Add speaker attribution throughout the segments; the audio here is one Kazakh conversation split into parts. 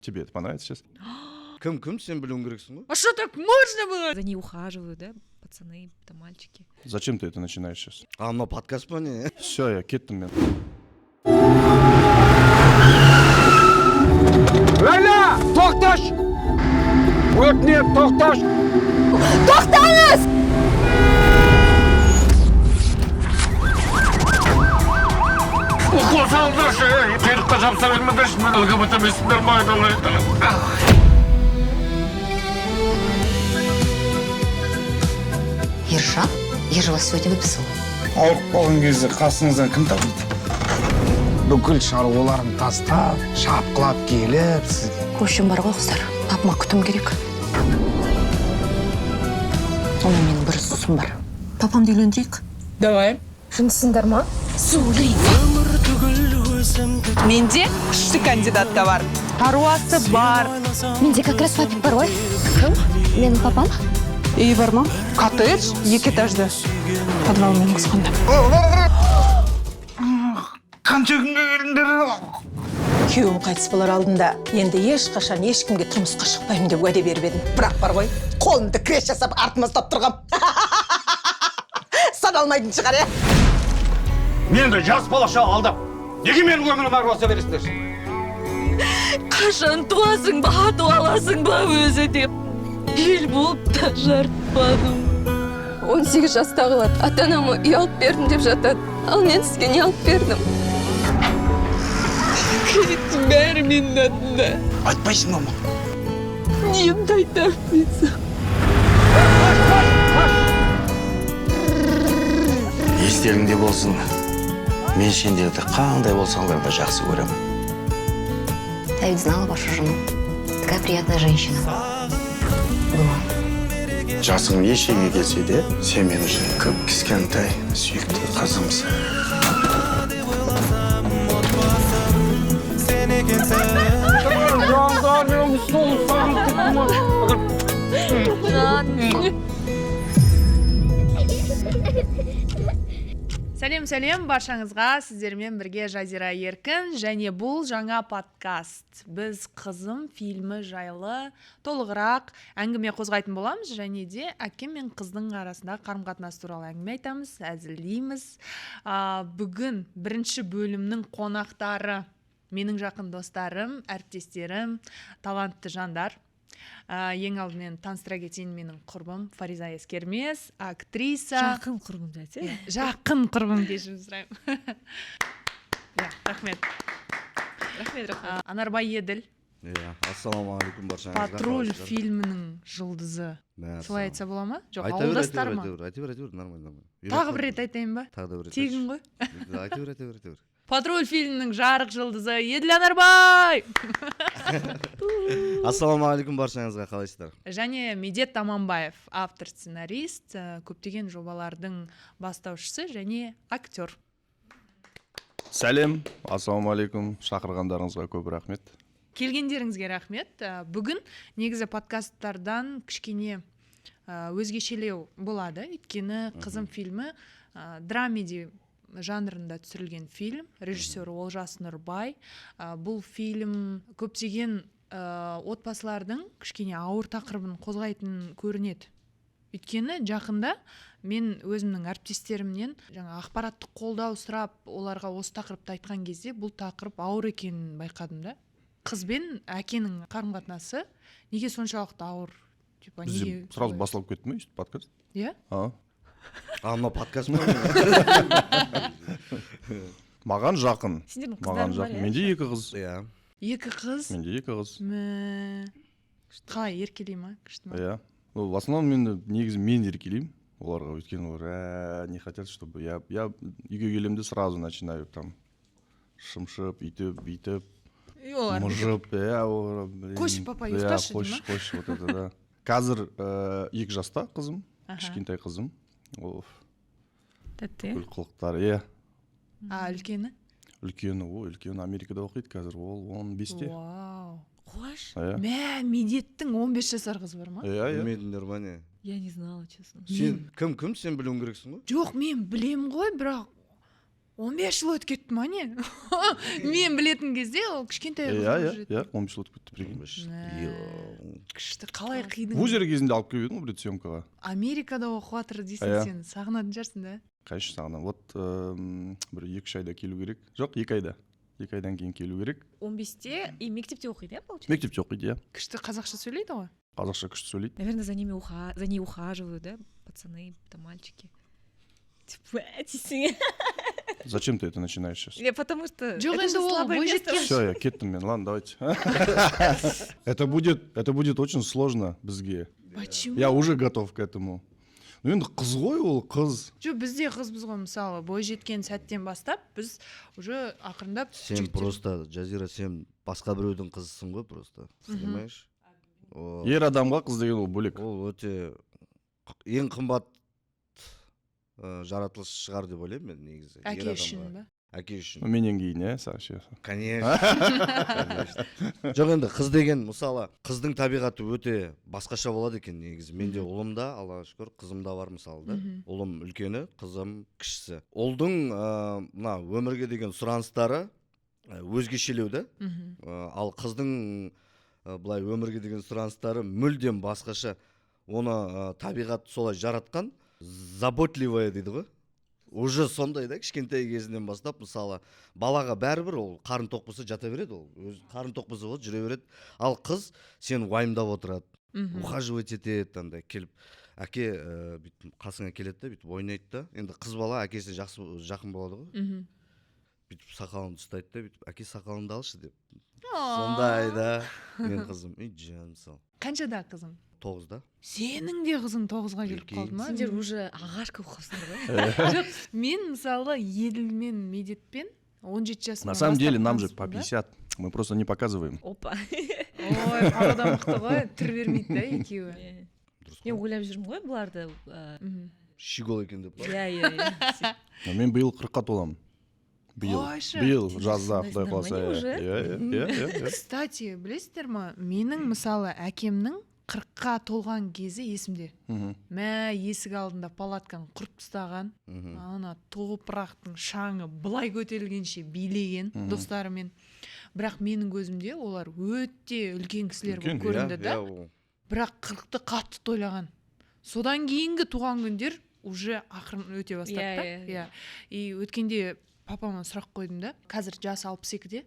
Speaker 1: Тебе это понравится сейчас?
Speaker 2: Кім сен білуің керексің ғой?
Speaker 3: А что так можно было? За ней ухаживают, да, пацаны, там мальчики.
Speaker 1: Зачем ты это начинаешь сейчас?
Speaker 2: А мына подкаст па не?
Speaker 1: Все, я кеттім мен.
Speaker 4: Ләйлә, тоқташ! Өтінем, тоқташ!
Speaker 3: Тоқтаңыз!
Speaker 4: Қосаңдаршы, перікті жапса бермедірші, мен ЛГБТ бесіндер майдалайды.
Speaker 5: Ершан, я же вас сегодня выписала.
Speaker 4: Ауырып қалған кезде қасыңыздан кім табылды? Бүкіл шаруаларын тастап, шапқылап келіп сізге.
Speaker 5: Көшім бар ғой қыздар, папама күтім керек. Ona менің бір ұсысым бар. Папамды үйлендірейік.
Speaker 3: Давай.
Speaker 5: Жынысыңдар ма?
Speaker 6: Менде күшті кандидат та бар. Шаруасы бар.
Speaker 5: Менде как раз папик бар ғой. Кім? Менің папам?
Speaker 6: Үй бар ма? Коттедж, 2 этажды. Подвалмен қысқанда.
Speaker 4: Қанша күнге келіндер?
Speaker 6: Күйеуім қайтыс болар алдында енді ешқашан ешкімге тұрмысқа шықпаймын деп уәде беріп едім. Бірақ бар ғой, қолымды креш жасап артыма ұстап тұрғам. Саналмайтын шығар,
Speaker 4: Мен де жас балаша алдап. Неге менің өмірім арбаса бересіңдер?
Speaker 3: Қашан туасың ба, туаласың ба өзі деп. Ел болып та жарытпадым.
Speaker 7: 18 жастағылар ата-анама үй алып бердім деп жатады. Ал мен сізге не алып бердім?
Speaker 3: Кредиттің бәрі менің атымда.
Speaker 4: Айтпайсың мама.
Speaker 3: Немді айтамын.
Speaker 8: Естеріңде болсын, мен сендерді қандай болсаңдар да жақсы көремін.
Speaker 5: Я ведь знала вашу жену. Такая приятная женщина. Была.
Speaker 8: Жасың ешеге келсе де, сен мен үшін көп кішкентай сүйікті қызымсың.
Speaker 3: Сәлем баршаңызға, сіздермен бірге Жазира Еркін, және бұл жаңа подкаст. Біз қызым фильмі жайлы толығырақ әңгіме қозғайтын боламыз, және де әке мен қыздың арасында қарым-қатынас туралы әңгіме айтамыз, әзілдейміз. Бүгін бірінші бөлімнің қонақтары менің жақын достарым, әріптестерім, талантты жандар. Ең алдымен таныстыра кетейін, менің құрбым Фариза Ескермес, актриса.
Speaker 9: Жақын құрбым дәте.
Speaker 3: Жақын құрбым кешірім сұраймын. Рахмет. Анарбай Еділ.
Speaker 2: Ассалаумағалейкум баршаңызға.
Speaker 3: Патруль фильмінің жұлдызы. Солай айтса бола ма? Жоқ, ауылдастар ма?
Speaker 2: Айта бер, нормально.
Speaker 3: Тағы бір рет айтайын ба?
Speaker 2: Тағы бір рет.
Speaker 3: Тегін ғой.
Speaker 2: Айта бер.
Speaker 3: Патруль фильмінің жарық жұлдызы Еділ Анарбай!
Speaker 2: Ассалаумағалейкум баршаңызға, қалайсыздар?
Speaker 3: Және Медет Аманбаев, автор, сценарист, көптеген жобалардың бастаушысы және актер.
Speaker 1: Сәлем, ассалаумағалейкум, шақырғандарыңызға көп рахмет.
Speaker 3: Келгендеріңізге рахмет. Бүгін негізі подкасттардан кішкене өзгешелеу болады. Өйткені қызым фильмі драмеди жанрында түсірілген фильм, режиссері Олжас Нұрбай. Бұл фильм көптеген отбасылардың кішкене ауыр тақырыбын қозғайтын көрінеді. Өйткені жақында мен өзімнің әріптестерімнен ақпараттық қолдау сұрап, оларға осы тақырыпты айтқан кезде бұл тақырып ауыр екенін байқадым да. Қыз бен әкенің қарым-қатынасы неге соншалықты ауыр?
Speaker 1: Бізде сразу басылып кетті ме, подкаст?
Speaker 3: Иә?
Speaker 2: Мына подкаст па?
Speaker 1: Маған жақын.
Speaker 3: Сендердің қыздарың бар, иә?
Speaker 1: Менде 2 қыз.
Speaker 2: Иә.
Speaker 3: 2 қыз?
Speaker 1: Менде 2 қыз.
Speaker 3: Қалай, еркелей ма?
Speaker 1: Иә. В основном негізі мен еркелеймін оларға, өйткені олар не хотят, чтобы я үйге келемде сразу начинаю там шымшып, бүйтіп, мұжып,
Speaker 3: Қош, папа, ұйықташы,
Speaker 1: қош, вот это, да. Қазір 2 жаста қызым, кішкентай қызым.
Speaker 9: Тәтті.
Speaker 1: Қылықтар,
Speaker 3: Үлкені?
Speaker 1: Үлкені Америкада оқиды қазір, ол 15-те.
Speaker 3: Вау. Қош.
Speaker 9: Медеттің
Speaker 3: 15 жасар қыз бар ма?
Speaker 2: Білмедіңдер ма не?
Speaker 9: Я не знала, честно.
Speaker 2: Кім сен білуің керексің ғой?
Speaker 3: Жоқ, мен білем ғой, бірақ 15 жыл өтіп кетті ма не? Мен білетін кезде ол кішкентай қыз болып жүреді.
Speaker 1: иә 15 жыл өтіп кетті прикинь.
Speaker 3: Күшті, қалай қидың?
Speaker 1: Вузер кезінде алып келіп едім ғой бір съемкаға.
Speaker 3: Америкада оқып жатыр дейсің
Speaker 1: Иә.
Speaker 3: сен, сағынатын шығарсың да?
Speaker 1: Конечно сағынамын. Вот бір 2-3 айда келу керек. Жоқ, 2 айда. 2 айдан кейін келу керек.
Speaker 9: 15-те и мектепте оқиды, иә, получается?
Speaker 1: Мектепте оқиды, иә.
Speaker 3: Күшті қазақша сөйлейді ғой.
Speaker 1: Қазақша күшті сөйлейді.
Speaker 9: Наверное, за ней ухаживают, да, пацаны, там мальчики. Типа, тисің.
Speaker 1: Зачем ты это начинаешь сейчас?
Speaker 9: Или потому что
Speaker 3: Жоқ,
Speaker 9: это
Speaker 3: енді
Speaker 9: же
Speaker 3: ол
Speaker 9: слабое место.
Speaker 3: бойжеткен.
Speaker 1: Все, я кеттім мен. Ладно, давайте. Это будет очень сложно бізге.
Speaker 3: Почему?
Speaker 1: Я уже готов к этому. Ну енді қыз ғой ол, қыз.
Speaker 3: Жоқ, бізде қызбыз ғой, мысалы бойжеткен сәттен бастап біз уже ақырындап
Speaker 2: Сен просто, Жазира, сен басқа біреудің қызысың ғой просто. Понимаешь?
Speaker 1: Ер адамға қыз деген ол бөлек.
Speaker 2: Ол өте ең қымбат жаратылыс шығар деп ойлаймын мен негізі.
Speaker 3: әке үшін ба?
Speaker 2: Әке үшін.
Speaker 1: Менен кейін, иә, Саша.
Speaker 2: Конечно. Жоқ, енді қыз деген, мысалы, қыздың табиғаты өте басқаша болады екен негізі. Менде ұлым да, Аллаға шүкір, қызым да бар мысалы да. Ұлым үлкені, қызым кішісі. Ұлдың мына өмірге деген сұраныстары өзгешелеу да. Ал қыздың былай өмірге деген сұраныстары мүлдем басқаша. Оны табиғат солай жаратқан, заботливая дейді ғой. Уже сондай да, кішкентай кезінен бастап, мысалы, балаға бәрібір ол қарын тоқ болса жата береді, ол өз қарын тоқ болса болады, жүре береді. Ал қыз сен уайымдап отырады, ухаживать етеді, андай келіп, әке бүйтіп қасыңа келеді да, бүйтіп ойнайды да. Енді қыз бала әкесіне жақын болады ғой. Бүйтіп сақалын ұстайды да, бүйтіп әке сақалыңды алшы деп. Сондай да, мен қызым, жан мысалы.
Speaker 3: Қаншада қызың?
Speaker 2: 9-да.
Speaker 3: Сенің де қызың 9-ға келіп қалды ма?
Speaker 9: Сендер уже ағашқа оқысыңдар ғой.
Speaker 3: Жоқ, мен мысалы Еділмен Медетпен 17 жасымнан
Speaker 1: На самом деле нам же
Speaker 3: таныспын
Speaker 1: по
Speaker 3: да.
Speaker 1: 50. Мы просто не показываем.
Speaker 9: Опа.
Speaker 3: Ой, павода мықты ғой, түр бермейді да екеуі.
Speaker 9: Мен ойлап жүрмін ғой бұларды.
Speaker 2: Щегол екен деп.
Speaker 9: Иә.
Speaker 1: Мен биыл 40-қа толамын. Биыл жазда Құдай қаласа. Иә.
Speaker 3: Кстати, білесіздер ма, менің мысалы әкемнің 40-қа толған кезі есімде. Мә, есік алдында палатканы құрып тастаған, ана топырақтың шаңы былай көтерілгенше билеген достарымен. Бірақ менің көзімде олар өте үлкен кісілер болып көрінді да. Бірақ 40-ты қатты тойлаған. Содан кейінгі туған күндер уже ақырын өте бастады да. И өткенде папама сұрақ қойдым да. Қазір жасы 62-де.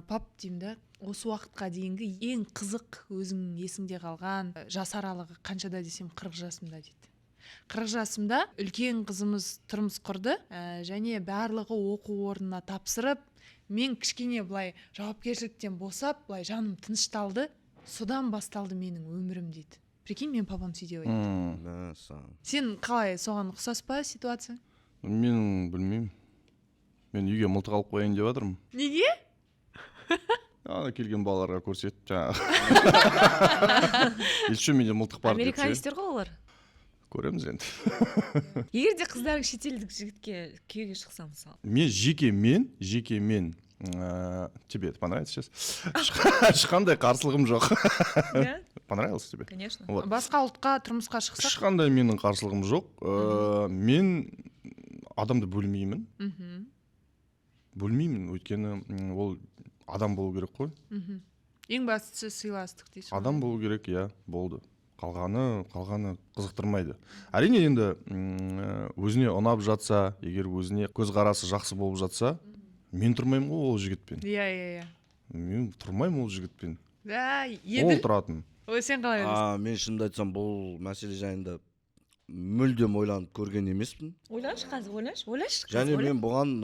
Speaker 3: Пап деймін да, осы уақытқа дейінгі ең қызық өзің есіңде қалған жас аралығы қаншада десем 40 жасымда дейді. 40 жасымда үлкен қызымыз тұрмыс құрды, және барлығы оқу орнына тапсырып, мен кішкене былай жауапкершіліктен босап, былай жаным тынышталды, содан басталды менің өмірім дейді. Прикинь, мен папам сөйдеп айтты. Сен қалай, соған ұқсас па ситуация?
Speaker 1: Мен білмеймін. Мен үйге мылтық алып қояйын деп жатырмын.
Speaker 3: Неге?
Speaker 1: Ана келген балаларға көрсетіп жаңағы. Еще менде мылтық бар деп ше.
Speaker 9: Американецтер ғой олар.
Speaker 1: Көреміз енді.
Speaker 9: Егер де қыздарың шетелдік жігітке күйеуге шықса мысалы.
Speaker 1: Мен жеке мен тебе это понравится сейчас? Ешқандай қарсылығым жоқ. Понравилось тебе?
Speaker 9: Конечно.
Speaker 3: Басқа ұлтқа тұрмысқа шықсақ?
Speaker 1: Ешқандай менің қарсылығым жоқ. Мен адамды бөлмеймін. Бөлмеймін, өйткені ол адам болу керек қой.
Speaker 3: Ең бастысы сыйластық дейсің.
Speaker 1: Адам болу керек, иә, болды. Қалғаны қызықтырмайды. Әрине енді өзіне ұнап жатса, егер өзіне көзқарасы жақсы болып жатса, мен тұрмаймын ғой ол жігітпен.
Speaker 3: Иә.
Speaker 1: Мен тұрмаймын ол жігітпен.
Speaker 3: Ол
Speaker 1: тұратын.
Speaker 3: Ой, сен қалай ойлайсың?
Speaker 2: Мен шынымды айтсам, бұл мәселе жайында мүлдем ойланып көрген емеспін.
Speaker 9: Ойлашы қазір, ойлашы.
Speaker 2: Және мен бұған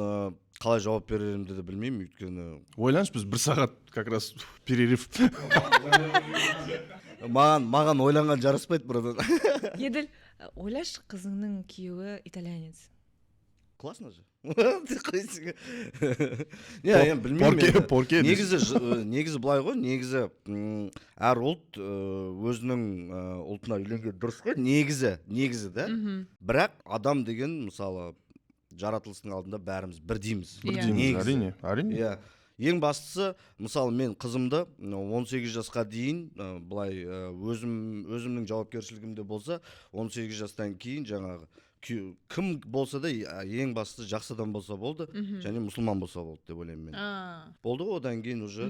Speaker 2: қалай жауап берерімді де білмеймін, өйткені
Speaker 1: ойланыш, біз 1 сағат как раз перерыв.
Speaker 2: Маған ойланған жараспайды братан.
Speaker 9: Еділ, ойлашы, қызыңның күйеуі итальянец.
Speaker 2: Классно же. Не, білмеймін. Негізі былай ғой, негізі әр ұлт өзінің ұлтына үйленген дұрыс қой, негізі да. Бірақ адам деген, мысалы, жаратылыстың алдында бәріміз бір дейміз.
Speaker 1: Әрине.
Speaker 2: Ең бастысы, мысалы, мен қызымды 18 жасқа дейін, былай өзімнің жауапкершілігімде болса, 18 жастан кейін жаңағы кім болса да ең бастысы жақсы адам болса болды және мұсылман болса болды деп ойлаймын мен. Болды ғой, одан кейін уже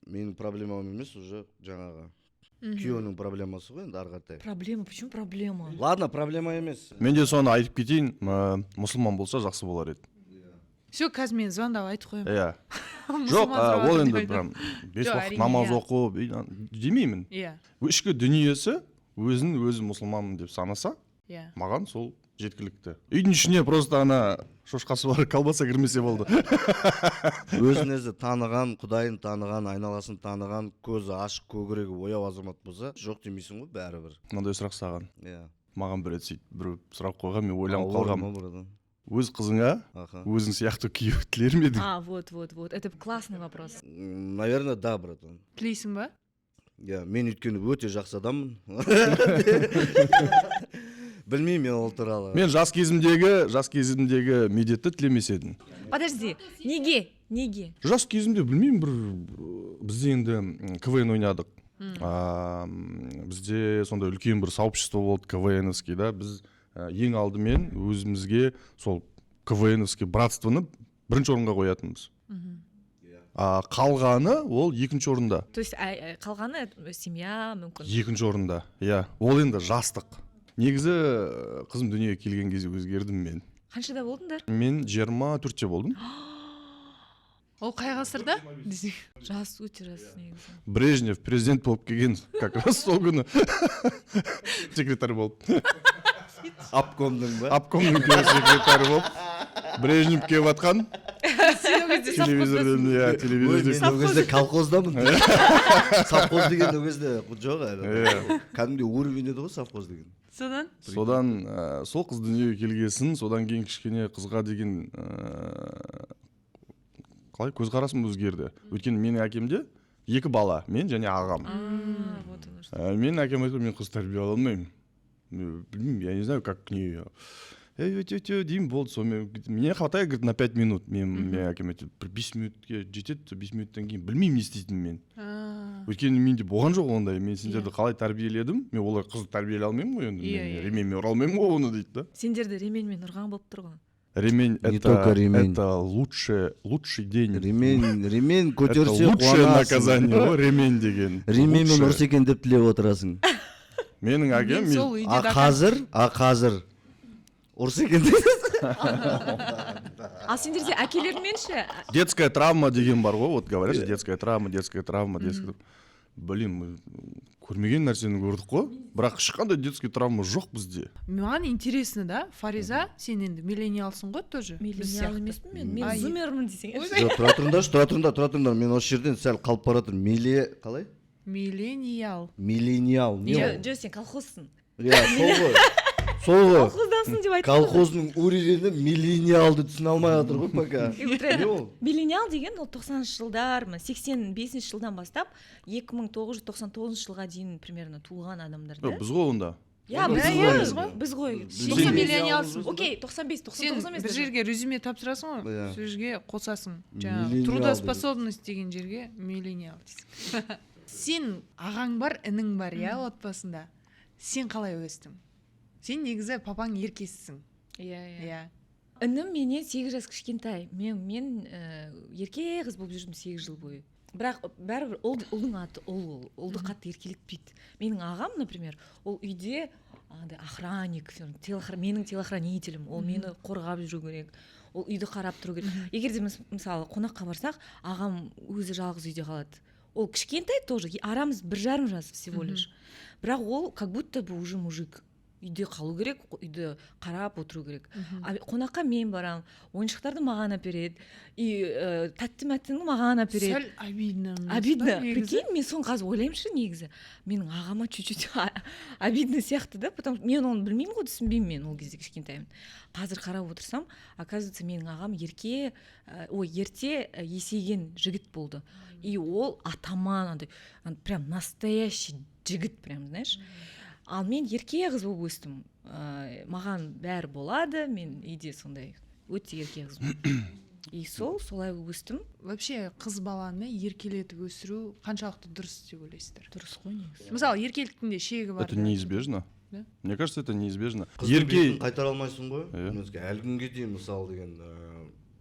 Speaker 2: менің проблемам емес, уже жаңағы күйеуінің проблемасы ғой енді ары қаратай.
Speaker 9: Проблема, почему проблема?
Speaker 2: Ладно, проблема емес.
Speaker 1: Мен де соны айтып кетейін, мұсылман болса жақсы болар еді.
Speaker 3: Все, қазір мен звондап айтып қоямын.
Speaker 1: Иә. Жоқ, ол енді прям 5 уақыт намаз оқып демеймін.
Speaker 3: Иә.
Speaker 1: Ішкі дүниесі өзі мұсылманмын деп санаса, маған сол жеткілікті. Үйдің ішіне просто ана шошқасы бар колбаса кірмесе болды.
Speaker 2: Өзін өзі таныған, құдайын таныған, айналасын таныған, көзі ашық, көкірегі ояу азамат болса, жоқ демейсің ғой бәрібір.
Speaker 1: Мынандай сұрақ саған.
Speaker 2: Иә.
Speaker 1: Маған бір рет сөйтіп бір сұрақ қойған, мен ойланып қалғам.
Speaker 2: Өз
Speaker 1: Өз қызыңа өзің сияқты күйеу тілер ме едің?
Speaker 9: Вот. Это классный вопрос.
Speaker 2: Наверное, да, братан.
Speaker 3: Тілейсің ба?
Speaker 2: Иә, мен өйткені өте жақсы адаммын. Білмеймін мен ол туралы.
Speaker 1: Мен жас кезімдегі медетті тілемес едім.
Speaker 9: Подожди, неге?
Speaker 1: Жас кезімде білмеймін, бір бізде енді КВН ойнадық. Бізде сондай үлкен бір сообщество болды КВНовский, да, біз ең алдымен өзімізге сол КВНовский братствоны бірінші орынға қоятынбыз. Қалғаны ол екінші орында.
Speaker 9: То есть қалғаны семья мүмкін.
Speaker 1: Екінші орында, иә. Ол енді жастық. Негізі қызым дүниеге келген кезде өзгердім мен.
Speaker 9: Қаншада болдыңдар?
Speaker 1: Мен 24-те болдым.
Speaker 3: Ол қай ғасырда?
Speaker 9: Жас, өте жас негізі.
Speaker 1: Брежнев президент болып келген, как раз сол күні секретарь болып.
Speaker 2: Апкомның ба?
Speaker 1: Апкомның секретарь болып. Брежнев келіп атқан. Телевизорден.
Speaker 2: Мен ол кезде колхоздамын. Совхоз деген ол кезде жоқ әлі. Кәдімгі уровень еді ғой совхоз деген.
Speaker 3: Содан
Speaker 1: сол қыз дүниеге келгесін, содан кейін кішкене қызға деген қалай көзқарасым өзгерді. Өйткені менің әкемде 2 бала, мен және ағам. Менің әкем айтты, мен қыз тәрбие ала алмаймын. Білмеймін, я не знаю, как к ней. Деймін, болды, сонымен мне хватает, говорит, на 5 минут. Мен әкем айтты, бір 5 минутке жетеді, 5 минуттан кейін білмеймін не істейтінін мен. Өйткені менде болған жоқ ондай. Мен сендерді қалай тәрбиеледім, мен олар қызды тәрбиелей алмаймын ғой енді. Мен ременьмен ұра алмаймын ғой оны дейді да.
Speaker 9: Сендерді ременьмен ұрған болып тұр ғой.
Speaker 1: Ремень это лучший день.
Speaker 2: Ремень көтерсе
Speaker 1: қуанасың. Это лучшее наказание ғой, ремень деген.
Speaker 2: Ременьмен ұрса екен деп тілеп отырасың.
Speaker 1: Менің әкем қазір
Speaker 2: ұрса екен деп.
Speaker 9: Ал сендерде әкелермен ше?
Speaker 1: Детская травма деген бар ғой, вот говорят, детская травма. Блин, көрмеген нәрсені көрдік қой, бірақ ешқандай детский травма жоқ бізде.
Speaker 3: Маған интересно, да, Фариза, сен енді миллениалсың ғой тоже?
Speaker 9: Миллениал емеспін мен зумермін десең.
Speaker 2: Тұра тұрыңдар, мен осы жерден сәл қалып бара жатырмын. Қалай?
Speaker 3: Миллениал.
Speaker 9: Жо, сен колхозсың.
Speaker 2: Сол ғой.
Speaker 9: Колхоздансың деп айтып.
Speaker 2: Колхоздың уровені миллениалды түсіне алмай жатыр ғой пока.
Speaker 9: Миллениал деген ол 90-шы жылдар, 85-ші жылдан бастап 2999 жылға дейін примерно туылған адамдар.
Speaker 1: Біз ғой онда.
Speaker 9: Біз ғой.
Speaker 3: Сен миллениалсың.
Speaker 9: Окей, 95.
Speaker 3: Сен бір жерге резюме тапсырасың ғой, сол жерге қосасың. Жаңағы трудоспособность деген жерге миллениал дейсің. Сен ағаң бар, інің бар, иә, отбасында. Сен қалай өстің? Сен негізі папаң еркесісің.
Speaker 9: Иә. Інім менен 8 жас кішкентай. Мен ерке қыз болып жүрдім 8 жыл бойы. Бірақ бәрібір ұлдың аты ұлды қатты еркелетпейді. Менің ағам, например, ол үйде охранник, менің телохранителім, ол мені қорғап жүру керек, ол үйді қарап тұру керек. Егер де мысалы қонаққа барсақ, ағам өзі жалғыз үйде қалады. Ол кішкентай тоже, арамыз 1,5 жас всего лишь. Бірақ ол как будто бы уже мужик. Үйде қалу керек, үйде қарап отыру керек. Қонаққа мен барам, ойыншықтарды маған әпереді, тәтті мәттіні маған әпереді.
Speaker 3: Сәл обидно.
Speaker 9: Прикинь, мен соны қазір ойлаймыншы негізі. Менің ағама чуть-чуть обидно сияқты да, потому мен оны білмеймін ғой, түсінбеймін мен ол кезде кішкентаймын. Қазір қарап отырсам, оказывается, менің ағам ерте есейген жігіт болды. И ол атаман, прям настоящий жігіт, прям, знаешь. Ал мен ерке қыз болып өстім. Маған бәрі болады, мен үйде сондай өте ерке қыз болдым. И солай өстім.
Speaker 3: Вообще қыз баланы еркелетіп өсіру қаншалықты дұрыс деп ойлайсыздар?
Speaker 9: Дұрыс қой негізі.
Speaker 3: Мысалы, еркеліктің де шегі бар.
Speaker 1: Это неизбежно.
Speaker 3: да?
Speaker 1: Мне кажется, это неизбежно.
Speaker 2: Қыздың бетін қайтара алмайсың ғой.
Speaker 1: Иә.
Speaker 2: Әлі күнге дейін мысалы деген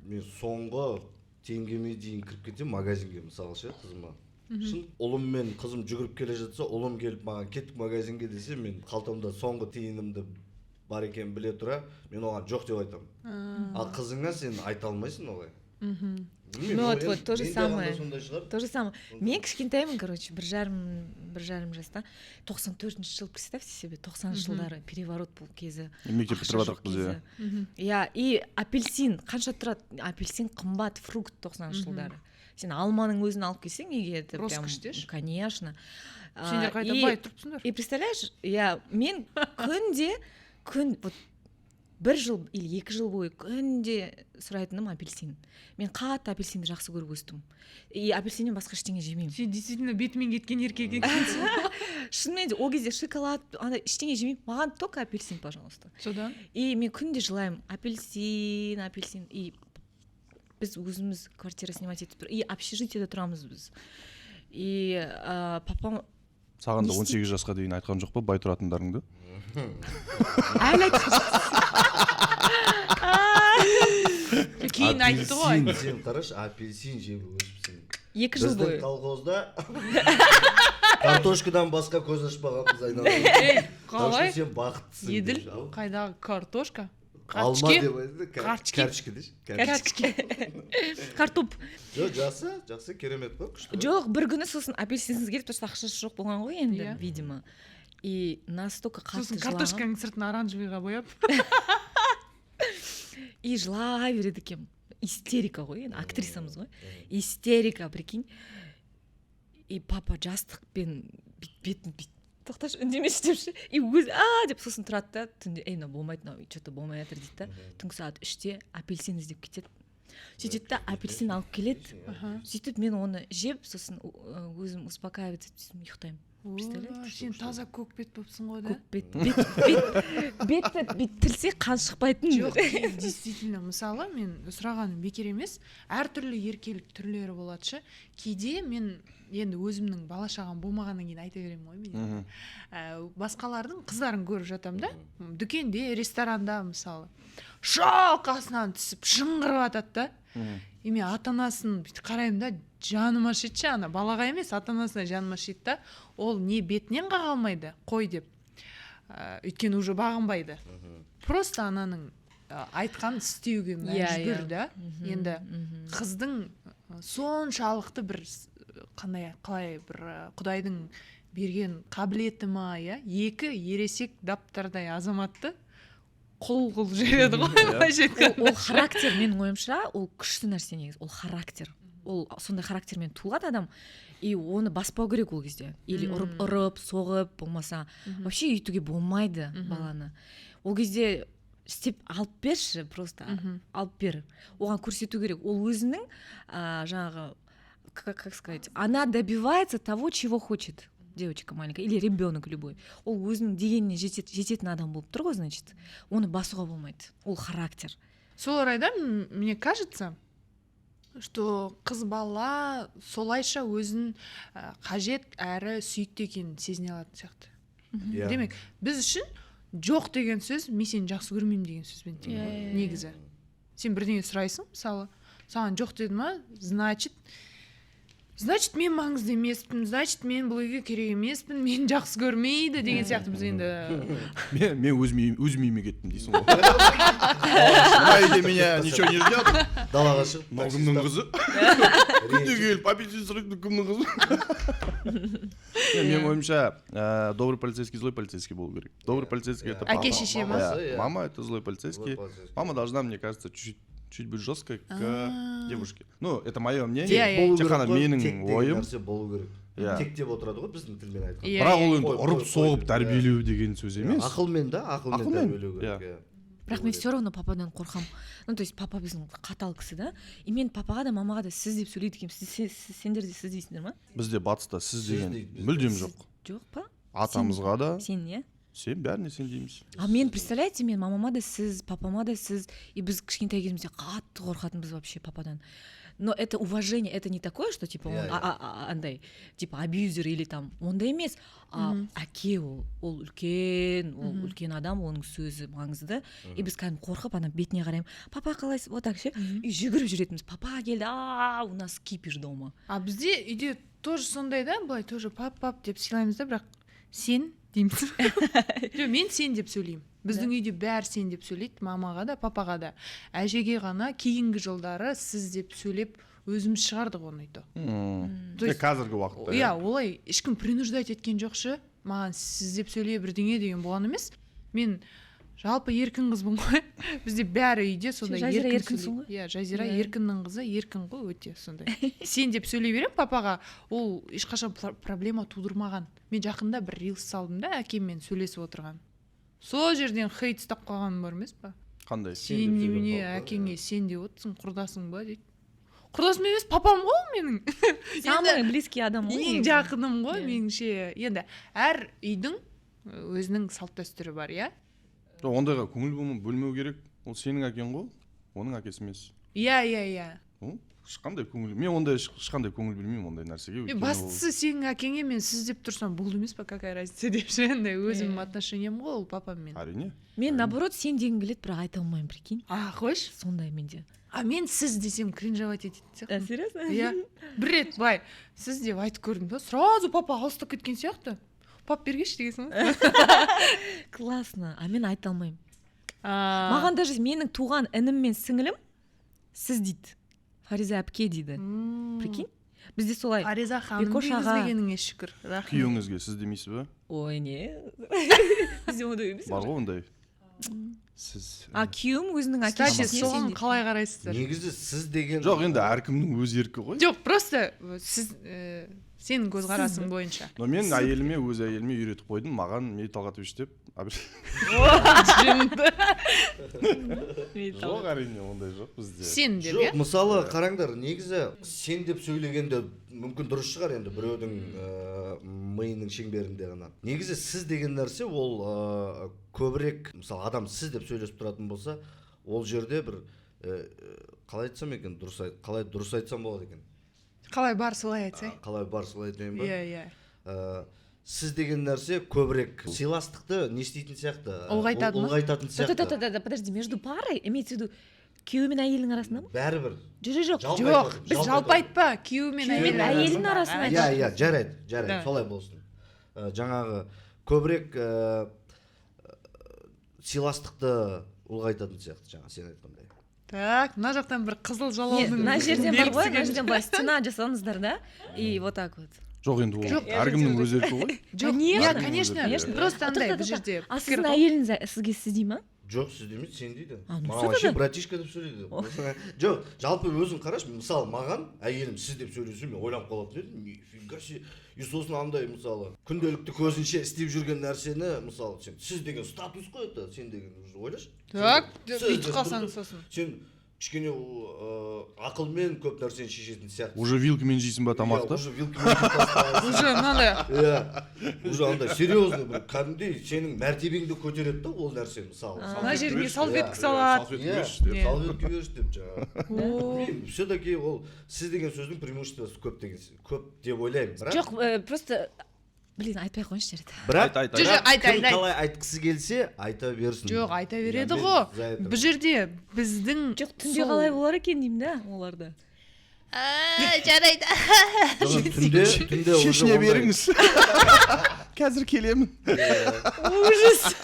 Speaker 2: мен соңғы теңгеме дейін кіріп кетемін магазинге мысалы ше қызыма. Шын ұлым мен қызым жүгіріп келе жатса, ұлым келіп маған кеттік магазинге десе, мен қалтамда соңғы тиынымды бар екенін біле тұра, мен оған жоқ деп айтамын. Ал қызыңа сен айта алмайсың олай.
Speaker 9: Ну вот то же самое. То же самое. Мен кішкентаймын, короче, бір жарым жаста. 94-ші жыл, представьте себе, 90-ші жылдары переворот бұл кезі.
Speaker 1: Мектеп бітіріп жатырмыз, иә.
Speaker 9: Иә, и апельсин, қанша тұрады? Апельсин қымбат фрукт 90-ші жылдары. Сен алманың өзін алып келсең, егер это прям, конечно.
Speaker 3: Сендер қайда бай тұрыпсыңдар.
Speaker 9: И представляешь, я мен вот бір жыл или 2 жыл бойы күнде сұрайтыным апельсин. Мен қатты апельсинді жақсы көріп өстім. И апельсиннен басқа ештеңе жемеймін.
Speaker 3: Сен действительно бетімен кеткен еркек екенсің.
Speaker 9: Шынымен де ол кезде шоколад, ана ештеңе жемеймін. Маған только апельсин, пожалуйста.
Speaker 3: Содан?
Speaker 9: И мен күнде жылаймын. Апельсин. И біз өзіміз квартира снимать етіп тұр. И общежитиеде тұрамыз біз. И папам
Speaker 1: Саған да 18 жасқа дейін айтқан жоқ па бай тұратындарыңды?
Speaker 9: Әлі
Speaker 3: кейін айтты ғой.
Speaker 2: Сен қараш, апельсин жеп өспісің.
Speaker 9: 2 жыл бойы.
Speaker 2: Біздің колхозда картошкадан басқа көз ашпағанбыз айналып.
Speaker 3: Қалай?
Speaker 2: Сен бақыттысың.
Speaker 3: Еділ, қайдағы картошка?
Speaker 2: Алма деп айтты. Карточки деш.
Speaker 9: Картоп.
Speaker 2: Жоқ, жақсы, керемет қой, күшті.
Speaker 9: Жоқ, бір күні сосын апельсинсіз келіп тұрса ақшасы жоқ болған ғой енді, видимо. И настолько қатты
Speaker 3: жылаған. Сосын
Speaker 9: жылаған.
Speaker 3: картошканың сыртын оранжевыйға бояп.
Speaker 9: И жылай береді екен. Истерика ғой, енді актрисамыз ғой. Истерика, прикинь. И папа жастықпен бетін тоқташы, үндемеші депші. И өзі деп сосын тұрады да, түнде, мынау болмайды, мынау что-то болмай жатыр дейді да. Түнгі сағат 3-те апельсин іздеп кетеді. Сөйтеді да апельсин алып келеді. Сөйтіп мен оны жеп, сосын өзім успокаиваться етіп ұйықтаймын.
Speaker 3: Сен таза көк бет болыпсың ғой да?
Speaker 9: Бет тілсе қан шықпайтын.
Speaker 3: Жоқ, действительно, мысалы мен сұрағаным бекер емес, әртүрлі еркелік түрлері болады ше. Кейде мен енді өзімнің бала шағам болмағаннан кейін айта беремін ғой мен. Басқалардың қыздарын көріп жатам да, дүкенде, ресторанда мысалы. Шалқасынан түсіп шыңғырып атады да. И мен ата-анасын қараймын да, жаным ашиды ше, ана балаға емес, ата-анасына жаным ашиды да. Ол не бетінен қаға алмайды, қой деп. Өйткені уже бағынбайды. Просто ананың айтқан істеуге мәжбүр да. Енді қыздың соншалықты бір қалай бір Құдайдың берген қабілеті ма, иә? 2 ересек даптардай азаматты құл жібереді ғой.
Speaker 9: Ол характер, менің ойымша, ол күшті нәрсе негізі, ол характер. Ол сондай характермен туылады адам, и оны баспау керек ол кезде. Или ұрып, соғып, болмаса, вообще үйтуге болмайды баланы. Ол кезде істеп алып берші, просто алып бер. Оған көрсету керек. Ол өзінің, жаңағы, как сказать, она добивается того, чего хочет. Девочка маленькая, или ребенок любой. Ол өзінің дегеніне жететін адам болып тұр ғой, значит. Оны басуға болмайды. Ол характер.
Speaker 3: Сол орайда, мне кажется, что қыз бала солайша өзін қажет әрі сүйікті екенін сезіне алатын сияқты. Демек, біз үшін жоқ деген сөз, мен сені жақсы көрмеймін деген сөзбен тең негізі. Сен бірдеңе сұрайсың, мысалы, саған жоқ деді ма, значит, мен маңызды емеспін, значит, мен бұл үйге керек емеспін, мен жақсы көрмейді деген сияқты біз енді...
Speaker 1: Мен өз үйіме кеттім дейсің ғой. Үйде меня ничего не ждет.
Speaker 2: Далаға шығып,
Speaker 1: Кімнің қызы? Күнде келіп, апельсин сұрайды, кімнің қызы? Мен ойымша, добрый полицейский, злой полицейский болу керек. Добрый полицейский это папа.
Speaker 3: Әке шеше ма?
Speaker 1: Мама это злой полицейский. Мама должна, мне кажется, чуть быть жесткой к девушке. Ну, это мое мнение. Тек қана менің ойым.
Speaker 2: Тек деп отырады ғой біздің тілмен айтқан.
Speaker 1: Бірақ ол енді ұрып соғып тәрбиелеу деген сөз емес.
Speaker 2: Ақылмен тәрбиелеу керек.
Speaker 9: Бірақ мен все равно пападан қорқам. Ну, то есть папа біздің қатал кісі да. И мен папаға да мамаға да сіз деп сөйлейді екенмін. Сендер де сіз дейсіңдер ма?
Speaker 1: Бізде батыста сіз деген мүлдем жоқ.
Speaker 9: Жоқ па?
Speaker 1: Атамызға да.
Speaker 9: Сен не?
Speaker 1: Сен бәріне сен дейміз.
Speaker 9: А мен, представляете, мен мамама да сіз, папама да сіз. И біз кішкентай кезімізде қатты қорқатынбыз вообще пападан. но это уважение, это не такое, что типа он андай типа абьюзер или там ондай емес, әке ол үлкен адам, оның сөзі маңызды. И біз кәдімгі қорқып ана бетіне қараймын, папа қалайсыз, вот так ше, и жүгіріп жүретінбіз, папа келді, у нас кипиш дома.
Speaker 3: А бізде үйде тоже сондай да, былай тоже пап деп сыйлаймыз да, бірақ сен дейміз. Жоқ, мен сен деп сөйлеймін. Біздің үйде бәрі сен деп сөйлейді, мамаға да, папаға да. Әжеге ғана кейінгі жылдары сіз деп сөйлеп өзіміз шығардық оны үйді.
Speaker 1: Қазіргі уақытта.
Speaker 3: Иә, олай ешкім принуждать еткен жоқ ше, маған сіз деп сөйлей бірдеңе деген болған емес. Мен жалпы еркін қызбын ғой. Бізде бәрі үйде сондай еркін сөйлейді. Иә, Жазира еркіннің қызы, еркін ғой өте сондай. Сен деп сөйлей берем папаға, ол ешқашан проблема тудырмаған. Мен жақында бір рилс салдым да, әкеммен сөйлесіп отырған. Сол жерден хейт ұстап қалғаным бар емес па?
Speaker 1: Қандай?
Speaker 3: Сен немене әкеңе сен деп отырсың, құрдасың ба дейді. Құрдасым емес, папам ғой менің.
Speaker 9: Самый близкий адам ғой.
Speaker 3: Ең жақыным ғой меніңше. Енді әр үйдің өзінің салт дәстүрі бар, иә?
Speaker 1: Ондайға көңіл бөлмеу керек. Ол сенің әкең ғой, оның әкесі емес.
Speaker 3: Иә.
Speaker 1: Ешқандай көңіл, мен ондай ешқандай көңіл бөлмеймін ондай нәрсеге.
Speaker 3: Бастысы сенің әкеңе мен сіз деп тұрсам болды емес па, какая разница деп ше, өзімнің отношениям ғой ол папаммен.
Speaker 1: Әрине.
Speaker 9: Мен наоборот сен дегім келеді, бірақ айта алмаймын, прикинь.
Speaker 3: Қойшы.
Speaker 9: Сондай менде.
Speaker 3: А мен сіз десем кринжовать ететін сияқты.
Speaker 9: Серьезно?
Speaker 3: Иә. Бір рет былай сіз деп айтып көрдім да, сразу папа алыстап кеткен сияқты. Пап бергеші дегенсің ғой.
Speaker 9: Классно. А мен айта алмаймын. Маған даже менің туған інім мен сіңілім сіз дейді. Фариза әпке дейді. Прикинь? Бізде солай.
Speaker 3: Фариза ханым дегізбегеніңе шүкір.
Speaker 1: Күйеуіңізге сіз демейсіз ба?
Speaker 9: Ой, не. Бізде ондай емес.
Speaker 1: Бар ғой ондай. Сіз.
Speaker 9: Күйеуім өзінің
Speaker 3: әкесіне соған қалай қарайсыздар?
Speaker 2: Негізі сіз деген.
Speaker 1: Жоқ, енді әркімнің өз еркі ғой.
Speaker 3: Жоқ, просто сіз сенің көзқарасың бойынша.
Speaker 1: Но мен өз әйеліме үйретіп қойдым, маған Мейт Талғатович деп. Жоқ, әрине ондай жоқ бізде.
Speaker 3: Сен деп,
Speaker 2: иә? Жоқ, мысалы қараңдар, негізі сен деп сөйлегенде мүмкін дұрыс шығар енді біреудің миының шеңберінде ғана. Негізі сіз деген нәрсе ол көбірек, мысалы адам сіз деп сөйлесіп тұратын болса, ол жерде бір қалай айтсам екен, қалай дұрыс айтсам болады екен.
Speaker 3: Қалай бар солай айтсай?
Speaker 2: Қалай бар солай айтайын ба?
Speaker 3: Иә.
Speaker 2: Сіз деген нәрсе көбірек сыйластықты не істейтін сияқты? Ұлғайтатын сияқты.
Speaker 9: Подожди, между парой, имеется в виду күйеуі мен әйелінің арасында ма?
Speaker 2: Бәрібір.
Speaker 3: Жоқ, біз жалпы айтпа, күйеуі мен
Speaker 9: әйелінің арасында.
Speaker 2: Иә, жарайды, солай болсын. Жаңағы көбірек сыйластықты ұлғайтатын сияқты, жаңа сен айтқандай.
Speaker 3: Так, мына жақтан бір қызыл жалаудың.
Speaker 9: Мына жерден бар ғой, мына жерден былай стена жасаңыздар да, и вот так вот.
Speaker 1: Жоқ, енді ол әркімнің өз еркі ғой.
Speaker 3: Жоқ, конечно, просто андай бұл жерде.
Speaker 9: А сіздің әйеліңіз сізге сіз дей ма?
Speaker 2: Жоқ, сіз демейді, сен дейді. Маған вообще братишка деп сөйлейді. Жоқ, жалпы өзің қарашы, мысалы маған әйелім сіз деп сөйлесе, мен ойланып қалатын едім, нифига себе. И сосын андай мысалы күнделікті көзінше істеп жүрген нәрсені, мысалы сен сіз деген статус қой это, сен деген ойлашы.
Speaker 3: Так, бүйтіп қалсаң сосын.
Speaker 2: Сен кішкене ақылмен көп нәрсені шешетін сияқты.
Speaker 1: Уже вилкамен жейсің ба тамақты?
Speaker 2: Уже вилкамен жейсің бастайсың.
Speaker 3: Уже мынандай.
Speaker 2: Иә. Уже андай серьезный бір кәдімгідей сенің мәртебеңді көтереді да ол нәрсе мысалы.
Speaker 3: Мына жерге салфетка салады.
Speaker 2: Салфетка берші деп жаңағы. Все-таки ол сіз деген сөздің преимуществосы көп деп ойлаймын.
Speaker 9: Жоқ, просто блин, айтпай ақ қойыңызшы жарайды.
Speaker 2: Бірақ кім қалай айтқысы келсе айта берсін.
Speaker 3: Жоқ, айта береді ғой. Бұл жерде біздің
Speaker 9: жоқ, түнде қалай болар екен деймін да оларды.
Speaker 3: Жарайды.
Speaker 2: Түнде
Speaker 1: шешіне беріңіз. Қазір келемін.
Speaker 9: Ужас.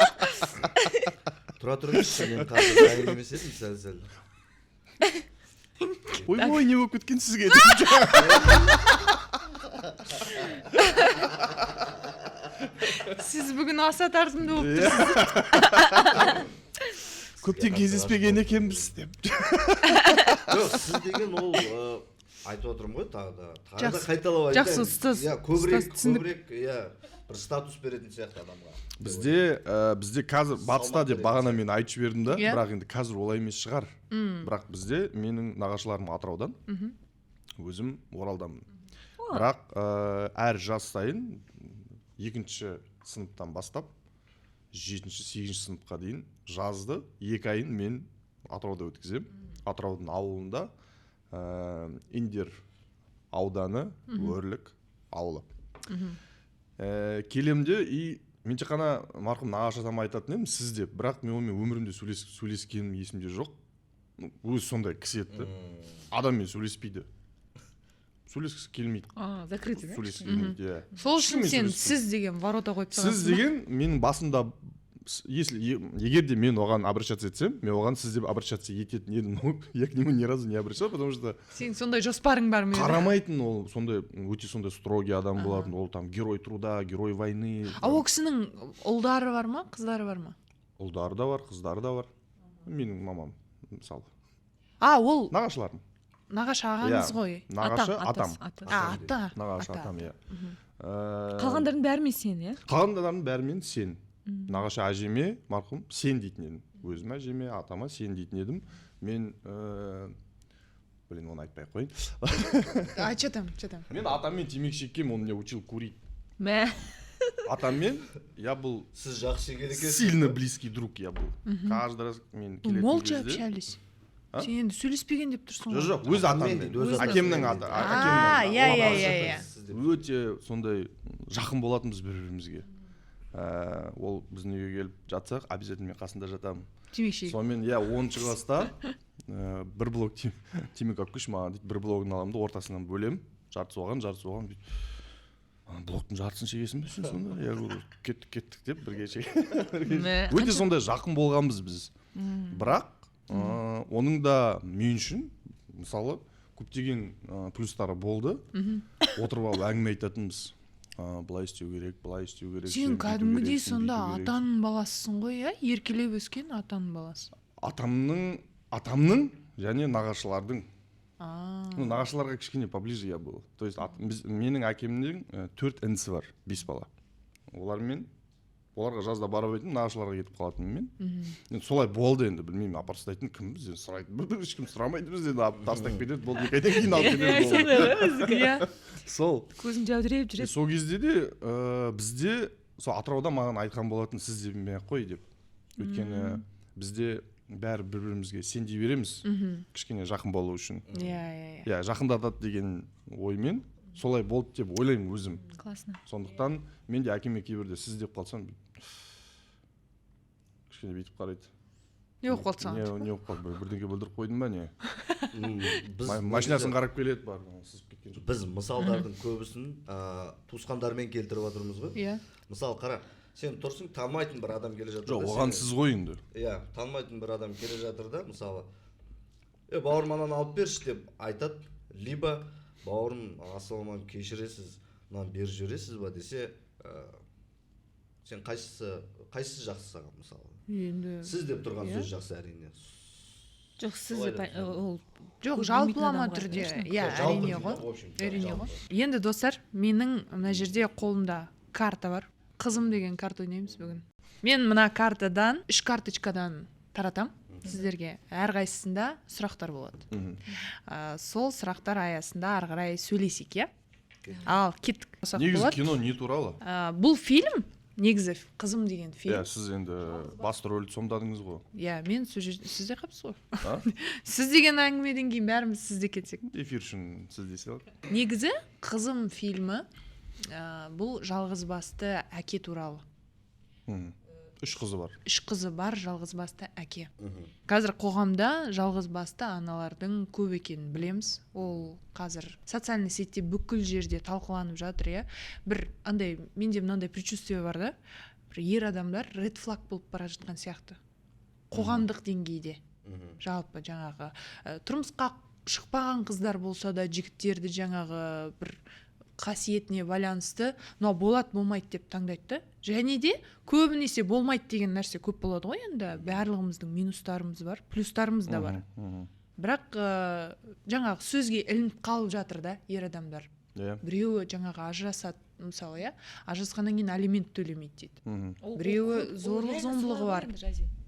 Speaker 2: Тұра тұрыңызшы, мен қазір дайын емес едім сәл-сәл.
Speaker 1: Ой, не болып кеткен сізге.
Speaker 3: Сіз бүгін аса тартымды болып тұрсыз.
Speaker 1: Көптен кездеспеген екенбіз деп.
Speaker 2: Жоқ, сіз деген ол айтып отырмын ғой, тағы да қайталап айтайын.
Speaker 3: Жақсы, ұстаз.
Speaker 2: Көбірек, бір статус беретін сияқты адамға.
Speaker 1: Бізде қазір батыста деп бағана мен айтып жібердім да, бірақ енді қазір олай емес шығар. Бірақ бізде менің нағашыларым Атыраудан, өзім Оралданмын. Бірақ әр жас сайын 2-ші сыныптан бастап 7-ші, 8-ші сыныпқа дейін жазды 2 айын мен Атырауда өткіземін. Атыраудың ауылында Индер ауданы, Өрлік ауылы. Келемде и мен тек қана марқұм нағашы атам айтатын едім сіз деп, бірақ мен онымен өмірімде сөйлескенім есімде жоқ. Өзі сондай кісі еді. Адаммен сөйлеспейді. Сөйлескісі келмейді.
Speaker 9: Закрытый, да?
Speaker 1: Сөйлескісі келмейді, иә.
Speaker 3: Сол үшін сен сіз деген ворота қойып тұрасың.
Speaker 1: Сіз деген менің басында егер де мен оған обращаться етсем, мен оған сіз деп обращаться ететін едім, но я к нему ни разу не обращался, потому что
Speaker 3: сен сондай жоспарың бар ма?
Speaker 1: қарамайтын, ол сондай өте сондай строгий адам болатын, ол там герой труда, герой войны.
Speaker 3: А ол кісінің ұлдары бар ма, қыздары бар ма?
Speaker 1: Ұлдары да бар, қыздары да бар. Менің мамам мысалы.
Speaker 3: Ол
Speaker 1: нағашыларым.
Speaker 3: Нағашы ағаңыз ғой.
Speaker 1: Нағашы атам.
Speaker 3: Ата.
Speaker 1: Нағашы атам, иә.
Speaker 9: Қалғандардың бәрімен сен, иә?
Speaker 1: Қалғандардың бәрімен сен. Нағашы әжеме марқұм сен дейтін едім. Өзім әжеме, атама сен дейтін едім. Мен оны айтпай қойын.
Speaker 3: Че-там.
Speaker 1: Мен атаммен темекі шеккем, он меня учил курить.
Speaker 9: Мә.
Speaker 1: Атаммен я был
Speaker 2: сіз жақсы шегеді екенсіз.
Speaker 1: Сильно близкий друг я был. Каждый раз мен келетін кезде.
Speaker 3: Молча общались. Сен енді сөйлеспеген деп тұрсың ғой.
Speaker 1: Жоқ, өз атаммен. Әкемнің аты.
Speaker 3: Иә.
Speaker 1: Өте сондай жақын болатынбыз бір-бірімізге. Ол біздің үйге келіп жатсақ, обязательно мен қасында жатамын.
Speaker 3: Темекі.
Speaker 1: Сонымен, 10 класста бір блок темекі алып келші маған дейді, бір блогын аламын да ортасынан бөлем, жартысы оған бүйтіп. Блоктың жартысын шегесің бе сен сонда? Я говорю, кеттік деп бірге шеге. Өте сондай жақын болғанбыз біз. Бірақ оның да мен үшін мысалы көптеген плюстары болды. Отырып алып әңгіме айтатынбыз. Былай істеу керек.
Speaker 3: Сен кәдімгідей сонда атаның баласысың ғой, иә? Еркелеп өскен атаның баласы.
Speaker 1: Атамның және нағашылардың. Нағашыларға кішкене поближе я был. То есть менің әкемнің 4 інісі бар, 5 бала. Оларға жазда барып едім, нағашыларға кетіп қалатын мен. Солай болды енді, білмеймін, апарып тастайтын кім бізден сұрайды. Ешкім сұрамайды бізден, тастап кетеді, болды, екайдан кейін алып кетеді. Сол.
Speaker 9: Көзін жәудіреп жүреді.
Speaker 1: Сол кезде де бізде, сол Атырауда маған айтқан болатын сіз демей қой деп. Өйткені бізде бәрі бір-бірімізге сендей береміз, кішкене жақын болу үшін. Иә, жақындатады деген оймен. Солай болды деп ойлаймын өзім.
Speaker 9: Классно.
Speaker 1: Сондықтан мен де әкеме кейбірде сіз деп қалсам кішкене бүйтіп қарайды.
Speaker 3: Не болып қалсаң?
Speaker 1: Не болып қалды? Бірдеңке бүлдіріп қойдың ба не? Машинасын қарап келеді бар.
Speaker 2: Біз мысалдардың көбісін туысқандармен келтіріп отырмыз ғой.
Speaker 3: Иә.
Speaker 2: Мысалы қара, сен тұрсың, танымайтын бір адам келе жатыр.
Speaker 1: Жоқ, оған сіз ғой енді.
Speaker 2: Иә, танымайтын бір адам келе жатыр да, мысалы, бауырым ананы алып берші деп айтады, либо бауырым ассалаумағалейкум кешіресіз, мынаны беріп жібересіз ба десе, сен қайсысы жақсы саған мысалы? Сіз деп тұрған сөз жақсы әрине.
Speaker 9: Жоқ, сіз деп ол
Speaker 3: жоқ, жалпылама түрде. Иә, әрине ғой. Енді достар, менің мына жерде қолымда карта бар. Қызым деген карта ойнаймыз бүгін. Мен мына картадан 3 карточкадан таратам сіздерге. Әрқайсысында сұрақтар болады. Сол сұрақтар аясында ары қарай сөйлесейік, иә? Ал кеттік.
Speaker 1: Негізі кино не туралы?
Speaker 3: Бұл фильм негізі қызым деген фильм.
Speaker 1: Иә, сіз енді басты рөлді сомдадыңыз ғой.
Speaker 3: Иә, мен сізде қапсыз ғой. Сіз деген әңгімеден кейін бәріміз сізде кетсек.
Speaker 1: Эфир үшін сіз десе алады.
Speaker 3: Негізі қызым фильмі бұл жалғыз басты әке туралы.
Speaker 1: 3 қызы бар.
Speaker 3: 3 қызы бар, жалғыз басты әке. Қазір қоғамда жалғыз басты аналардың көп екенін білеміз. Ол қазір социальный сетьте бүкіл жерде талқыланып жатыр, иә. Бір андай, менде мынандай предчувствие бар да, бір ер адамдар ред флаг болып бара жатқан сияқты. Қоғамдық деңгейде. Жалпы жаңағы тұрмысқа шықпаған қыздар болса да жігіттерді жаңағы бір қасиетіне байланысты, но болады болмайды деп таңдайды. Және де көбінесе болмайды деген нәрсе көп болады ғой енді. Барлығымыздың минустарымыз бар, плюстарымыз да бар. Бірақ жаңағы сөзге ілініп қалып жатыр да ер адамдар. Біреуі жаңағы ажырасады, мысалы, иә, ажырасқаннан кейін алимент төлемейді дейді. Біреуі зорлық-зомбылығы бар.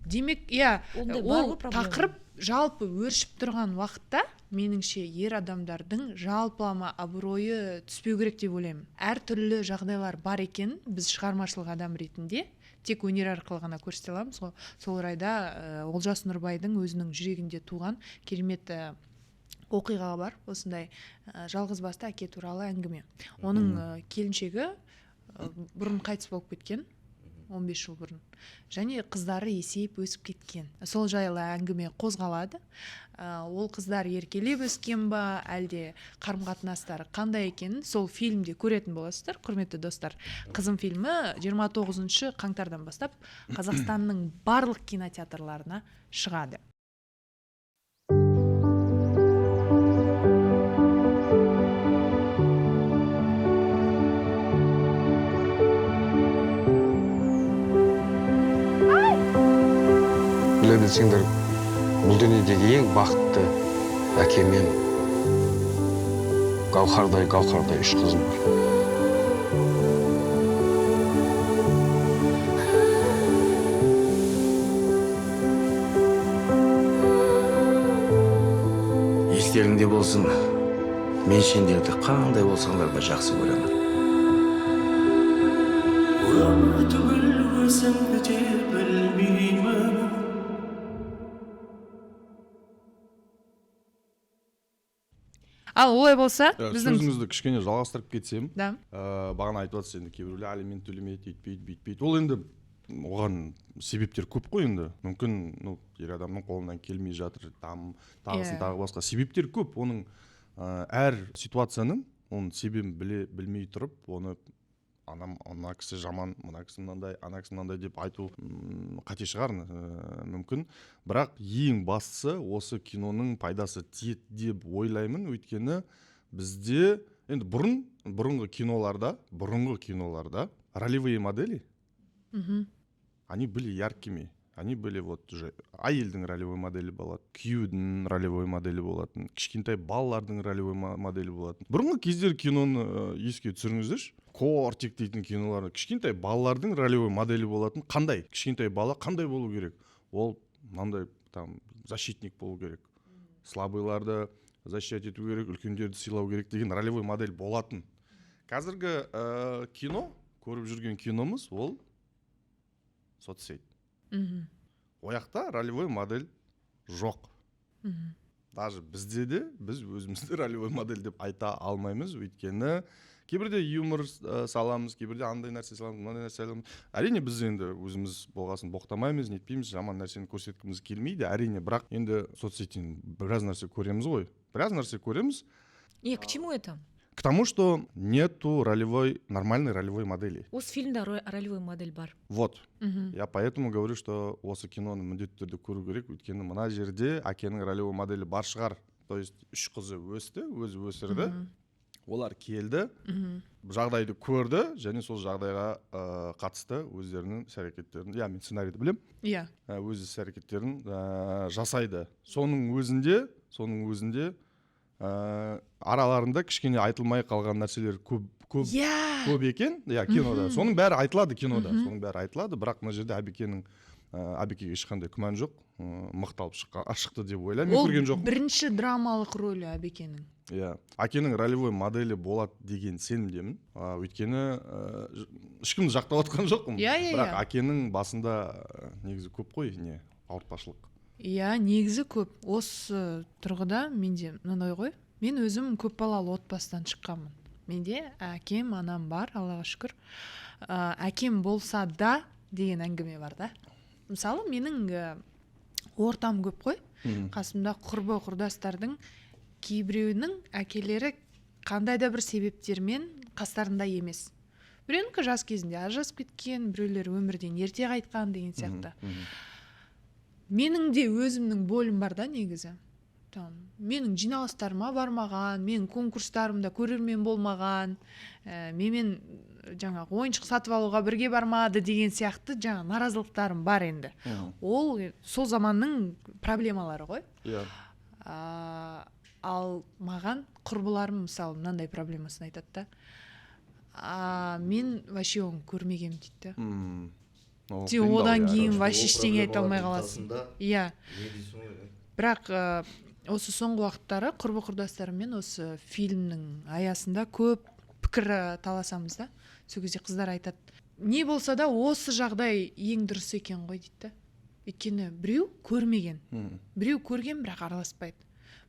Speaker 3: Демек, иә, ол тақырып жалпы өршіп тұрған уақытта меніңше ер адамдардың жалпылама абыройы түспеу керек деп ойлаймын. Әр түрлі жағдайлар бар екен, біз шығармашылық адам ретінде тек өнер арқылы ғана көрсете аламыз ғой. Сол орайда Олжас Нұрбайдың өзінің жүрегінде туған керемет оқиға бар, осындай жалғыз басты әке туралы әңгіме. Оның келіншегі бұрын қайтыс болып кеткен, 15 жыл бұрын. Және қыздары есейіп өсіп кеткен. Сол жайлы әңгіме қозғалады. Ол қыздар еркелеп өскен ба, әлде қарым-қатынастары қандай екенін сол фильмде көретін боласыздар, құрметті достар. Қызым фильмі 29 қаңтардан бастап Қазақстанның барлық кинотеатрларына шығады.
Speaker 4: Біледі сендер, бұл дүниедегі ең бақытты әкем мен Гауһардай 3 қызым бар.
Speaker 8: Естеріңде болсын, мен сендерді қандай болсаңдар да жақсы көремін. Өмір түгіл өзімді де білмеймін.
Speaker 3: Ал олай болса, біздің
Speaker 1: сөзіңізді кішкене жалғастырып кетсем,
Speaker 3: да.
Speaker 1: Бағана айтып жатсыз енді кейбіреулер алимент төлемейді, өйтпейді, бүйтпейді. Ол енді оған себептер көп қой енді. Мүмкін, ер адамның қолынан келмей жатыр, тағысын тағы басқа себептер көп. Оның әр ситуацияның оның себебін білмей тұрып, оны ана кісі жаман, мына кісі мынандай, ана кісі мынандай деп айту қате шығар мүмкін. Бірақ ең бастысы осы киноның пайдасы тиеді деп ойлаймын, өйткені бізде енді бұрынғы киноларда ролевые модели, они были яркими. Они были вот уже әйелдің ролевой модели болады, күйеудің ролевой модели болатын, кішкентай балалардың ролевой модели болатын. Бұрынғы кездер киноны еске түсіріңіздерші. Кортик дейтін кинолар, кішкентай балалардың ролевой модели болатын. Қандай? Кішкентай бала қандай болу керек? Ол мынандай там защитник болу керек. Слабыйларды защищать ету керек, үлкендерді сыйлау керек деген ролевой модель болатын. Қазіргі кино, көріп жүрген киномыз, ол соцсеть. Ояқта ролевой модель жоқ. Даже бізде де біз өзімізді ролевой модель деп айта алмаймыз, өйткені кейбірде юмор саламыз, кейбірде андай нәрсе саламыз, мынандай нәрсе саламыз. Әрине біз енді өзіміз болғасын боқтамаймыз, нетпейміз, жаман нәрсені көрсеткіміз келмейді. Әрине, бірақ енді соцсеттен біраз нәрсе көреміз ғой. Біраз нәрсе көреміз.
Speaker 9: К чему это?
Speaker 1: К тому, что нету нормальной ролевой модели.
Speaker 9: Осы фильмде ролевой модель бар.
Speaker 1: Вот. Я поэтому говорю, что осы киноны міндетті түрде көру керек, өйткені мына жерде әкенің ролевой модели бар шығар. То есть 3 қызы өсті, өзі өсірді. Олар келді, жағдайды көрді, және сол жағдайға қатысты өздерінің іс-әрекеттерін, мен сценарийді білем, өз іс-әрекеттерін жасайды. Соның өзінде араларында кішкене айтылмай қалған нәрселер көп екен, кинода. Соның бәрі айтылады кинода, бірақ мына жерде Әбекеге ешқандай күмән жоқ, мықталып шықты деп ойлаймын.
Speaker 3: Ол бірінші драмалық рөлі Әбекенің.
Speaker 1: Әкенің ролевой модели болады деген сенімдемін. Өйткені ешкімді жақтап отқан жоқпын. Бірақ әкенің басында негізі көп қой, ауыртпашылық.
Speaker 3: Негізі көп. Осы тұрғыда менде мынандай ғой. Мен өзім көп балалы отбасыдан шыққанмын. Менде әкем, анам бар, Аллаға шүкір. Әкем болса да деген әңгіме бар да. Мысалы, менің ортам көп қой. Қасымда құрдастардың кейбіреуінің әкелері қандай да бір себептермен қастарында емес. Біреуінікі жас кезінде ажырасып кеткен, біреулер өмірден ерте қайтқан деген сияқты. Менің де өзімнің бөлім бар да негізі. Менің жиналыстарыма бармаған, менің конкурстарымда көрермен болмаған, менен жаңағы ойыншық сатып алуға бірге бармады деген сияқты жаңа наразылықтарым бар енді. Ол сол заманның проблемалары ғой. Ал маған құрбыларым мысалы мынандай проблемасын айтады да. Мен вообще оны көрмегем дейді. Одан кейін вообще ештеңе айта алмай қаласың. Бірақ осы соңғы уақыттары құрдастарыммен осы фильмнің аясында көп пікір таласамыз да. Сол кезде қыздар айтады, не болса да осы жағдай ең дұрыс екен ғой дейді. Өйткені біреу көрмеген, біреу көрген бірақ араласпайды.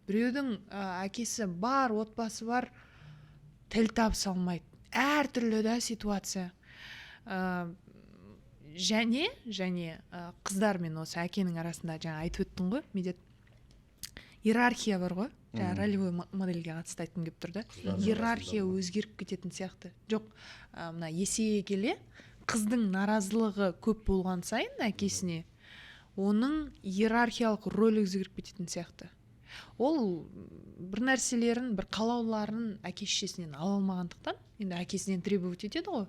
Speaker 3: біреудің әкесі бар, отбасы бар, тіл табыса алмайды. Әртүрлі да ситуация. Және қыздар мен осы әкенің арасында жаңа айтып өттің ғой, медет иерархия бар ғой, жаңа ролевой модельге қатысты айтқым келіп тұр да. Иерархия өзгеріп кететін сияқты. Жоқ, мына есейе келе қыздың наразылығы көп болған сайын әкесіне, оның иерархиялық рөлі өзгеріп кететін сияқты. Ол бір нәрселерін, бір қалауларын әке-шешесінен ала алмағандықтан, енді әкесінен требовать етеді ғой.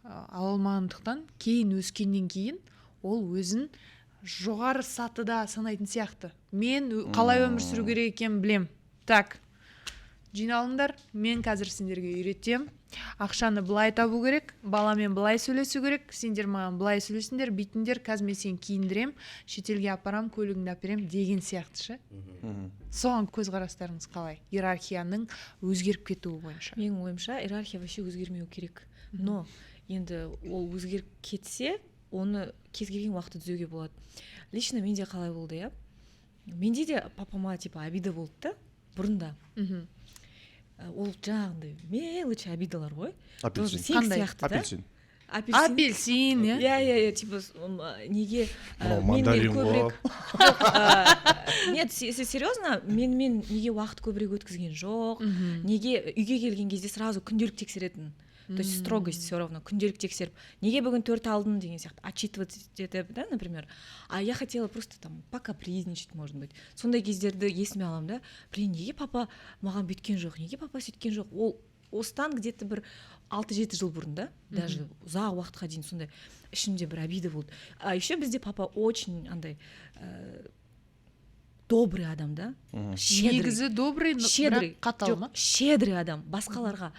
Speaker 3: Ала алмағандықтан, кейін өскеннен кейін ол өзін жоғары сатыда санайтын сияқты. Мен қалай өмір сүру керек екенін білем. Так, жиналыңдар, мен қазір сендерге үйретем. Ақшаны былай табу керек, баламен былай сөйлесу керек, сендер маған былай сөйлесіңдер, бүйтіңдер, қазір мен сені киіндірем, шетелге апарам, көлігіңді әперем деген сияқты ше. Соған көзқарастарыңыз қалай? Иерархияның өзгеріп кетуі бойынша.
Speaker 9: Менің ойымша, иерархия вообще өзгермеу керек. Но енді ол өзгеріп кетсе, оны кез келген уақытта түзеуге болады. Лично менде қалай болды, иә? Менде де папама типа обида болды да, бұрында. Ол жаңағындай мелочь обидалар ғой.
Speaker 1: Апельсин.
Speaker 9: Апельсин.
Speaker 3: Апельсин,
Speaker 9: иә, типа неге
Speaker 1: мандарин ғой.
Speaker 9: Нет, серьезно, мен неге уақыт көбірек өткізген жоқ, неге үйге келген кезде сразу күнделік тексеретін. То есть строгость все равно, күнделік тексеріп, неге бүгін 4 алдың деген сияқты, отчитывать етіп, да, например. А я хотела просто там покапризничать, может быть. Сондай кездерді есіме аламын да, блин, неге папа маған бүйткен жоқ, неге папа сөйткен жоқ. Ол осыдан где-то бір 6-7 жыл бұрын да, даже ұзақ уақытқа дейін сондай ішімде бір обида болды. А еще бізде папа очень андай добрый адам, да?
Speaker 3: Негізі добрый, бірақ қатал ма?
Speaker 9: Щедрый адам, басқаларға.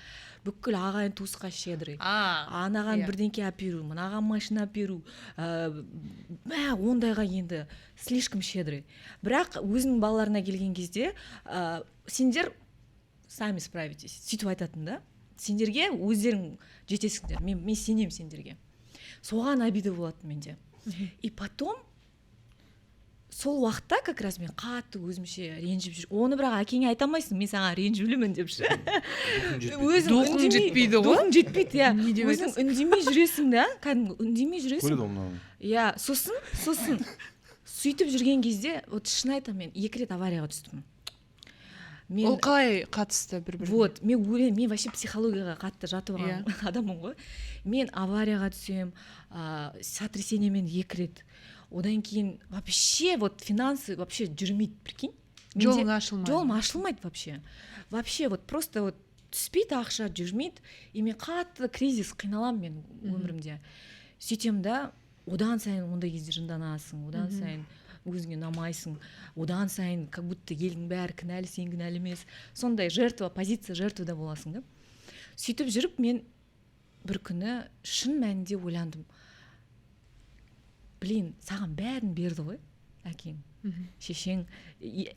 Speaker 9: Бүкіл ағайын туысқа щедрый. Анаған бірдеңке әперу, мынаған машина әперу. Ондайға енді слишком щедрый. Бірақ өзінің балаларына келген кезде, сендер сами справитесь. Сөйтіп айтатын да. Сендерге өздерің жетесіңдер. Мен сенем сендерге. Соған обида болады менде. И потом сол уақытта как раз мен қатты өзімше ренжіп жүр. Оны бірақ әкеңе айта алмайсың, мен саған ренжулімін деп ше.
Speaker 3: Духың жетпейді ғой.
Speaker 9: Духың жетпейді, иә. Өзің үндемей жүресің да, кәдімгі үндемей жүресің. Иә, сосын сөйтіп жүрген кезде, вот шын айтамын, мен 2 рет аварияға түстім.
Speaker 3: Ол қалай қатысты бір-біріне?
Speaker 9: Вот, мен вообще психологияға қатты жатып алған адаммын ғой. Мен аварияға түсем, сотрясениемен 2 рет. Одан кейін вообще вот финансы вообще жүрмейді, прикинь.
Speaker 3: Жолың ашылмайды.
Speaker 9: Жолым ашылмайды вообще. Вообще вот просто вот түспейді ақша, жүрмейді. И мен қатты кризис қиналам мен өмірімде. Сөйтем да, одан сайын ондай кезде жынданасың, одан сайын өзіңе намайсың, одан сайын как будто елдің бәрі кінәлі, сен кінәлі емес. Сондай позиция жертвада боласың да. Сөйтіп жүріп мен бір күні шын мәнінде ойландым. Блин, саған бәрін берді ғой, әкең, шешең.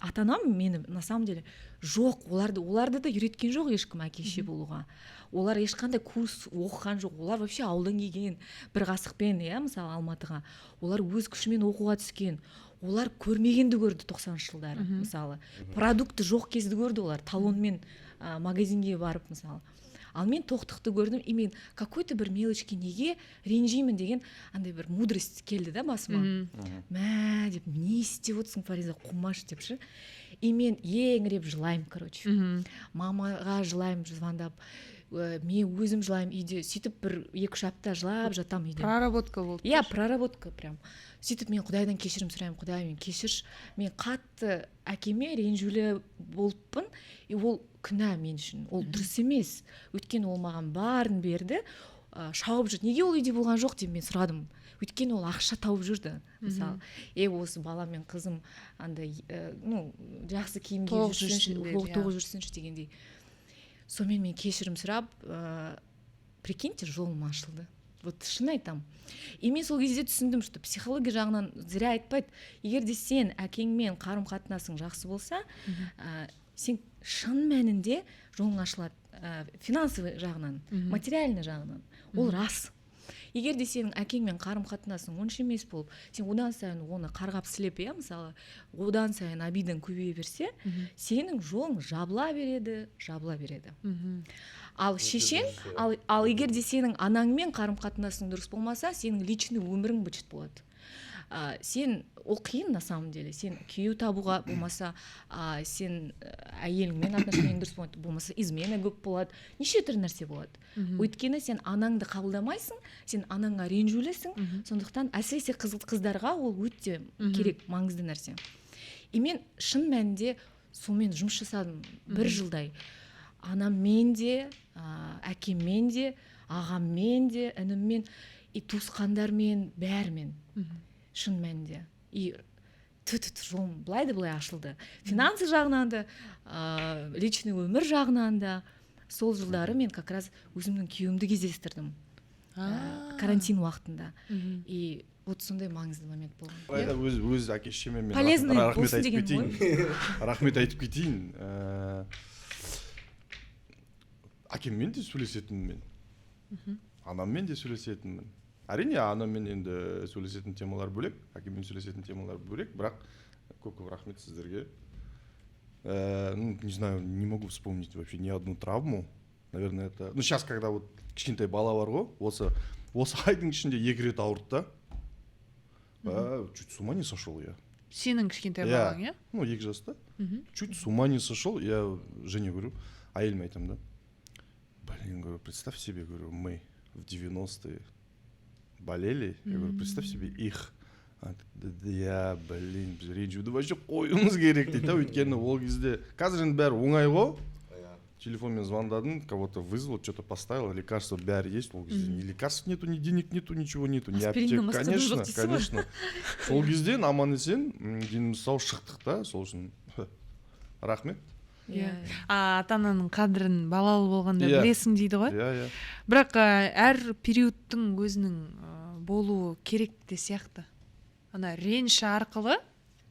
Speaker 9: Ата-анам мені на самом деле жоқ, оларды да үйреткен жоқ ешкім әке-шеше болуға. Олар ешқандай курс оқыған жоқ. Олар вообще ауылдан келген бір қасықпен, мысалы Алматыға. Олар өз күшімен оқуға түскен. Олар көрмегенді көрді 90-шы жылдары, мысалы. Продукты жоқ кезді көрді олар, талонмен магазинге барып, мысалы. Ал мен тоқтықты көрдім, и мен какой-то бір мелочке неге ренжимін деген андай бір мудрость келді да басыма. Мә деп, не істеп отырсың, Фариза, қумаш деп ше. И мен еңіреп жылаймын, короче. Мамаға жылаймын, звондап. Мен өзім жылаймын үйде. Сөйтіп бір 2-3 апта жылап жатам үйде.
Speaker 3: Проработка болды.
Speaker 9: Иә, проработка прям. Сөйтіп мен Құдайдан кешірім сұраймын, Құдай, мен кешірші. Мен қатты әкеме ренжулі болыппын, и ол күнә мен үшін. Ол дұрыс емес. Өйткені ол маған барын берді, шауып жүрді. Неге ол үйде болған жоқ деп мен сұрадым. Өйткені ол ақша тауып жүрді. Мысалы, осы бала мен қызым андай, жақсы киім киіп жүрсінші дегендей. Сонымен мен кешірім сұрап, прикиньте, жолым ашылды. Вот шын айтам. И мен сол кезде түсіндім, что психология жағынан зря айтпайды. Егер де сен әкеңмен қарым-қатынасың жақсы болса, сен шын мәнінде жолың ашылады. Финансовый жағынан, материальный жағынан. Ол рас. егер де сенің әкеңмен қарым қатынасың онша емес болып сен одан сайын оны қарғап сілеп мысалы одан сайын обидаң көбейе берсе сенің жолың жабыла береді ал шешең ал егер де сенің анаңмен қарым қатынасың дұрыс болмаса сенің личный өмірің быт болады. Сен ол қиын на самом деле. Сен күйеу табуға болмаса, сен әйеліңмен отношениең дұрыс болмаса, измена көп болады. Неше түрлі нәрсе болады. Өйткені сен анаңды қабылдамайсың, сен анаңа ренжулісің. Сондықтан әсіресе қыздарға ол өте керек, маңызды нәрсе. И мен шын мәнінде сонымен жұмыс жасадым 1 жылдай. Анаммен де, әкеммен де, ағаммен де, ініммен, и туысқандармен, бәрімен. Шын мәнінде. И жолым былай да былай ашылды. Финансы жағынан да, личный өмір жағынан да сол жылдары мен как раз өзімнің күйеуімді кездестірдім. Карантин уақытында. И вот сондай маңызды момент болды.
Speaker 1: Өз әке-шешеме мен
Speaker 9: полезный болсын деген ғой.
Speaker 1: Рахмет айтып кетейін. Әкеммен де сөйлесетінмін мен. Анаммен де сөйлесетінмін. Әрине, анаммен енді сөйлесетін темалар бөлек, әкеммен сөйлесетін темалар бөлек, бірақ көп рахмет сіздерге. Не знаю, не могу вспомнить вообще ни одну травму. Наверное, это... Ну, сейчас, когда вот кішкентай бала бар ғой, осы айдың ішінде 2 рет ауырды да. Чуть с ума не сошел я.
Speaker 3: Сенің кішкентай балаң, иә?
Speaker 1: Ну, 2 жаста. Чуть с ума не сошел, я Жене говорю, әйеліме айтам да. Блин, говорю, представь себе, говорю, мы в 90-е болели, я говорю, представь себе их. Я, блин, ренжуді вообще қоюымыз керек дейді, өйткені ол кезде қазір енді бәрі оңай ғой. Телефонмен звондадым, кого-то вызвал, что-то поставил, лекарства бәрі есть, ол кезде ни лекарств нету, ни денег нету, ничего нету, ни аптек, конечно. Сол кезде аман есен деніміз сау шықтық та, сол үшін рахмет.
Speaker 3: Ата-ананың қадірін балалы болғанда білесің дейді ғой. Бірақ әр периодтың өзінің болуы керек те сияқты. Ана реніш арқылы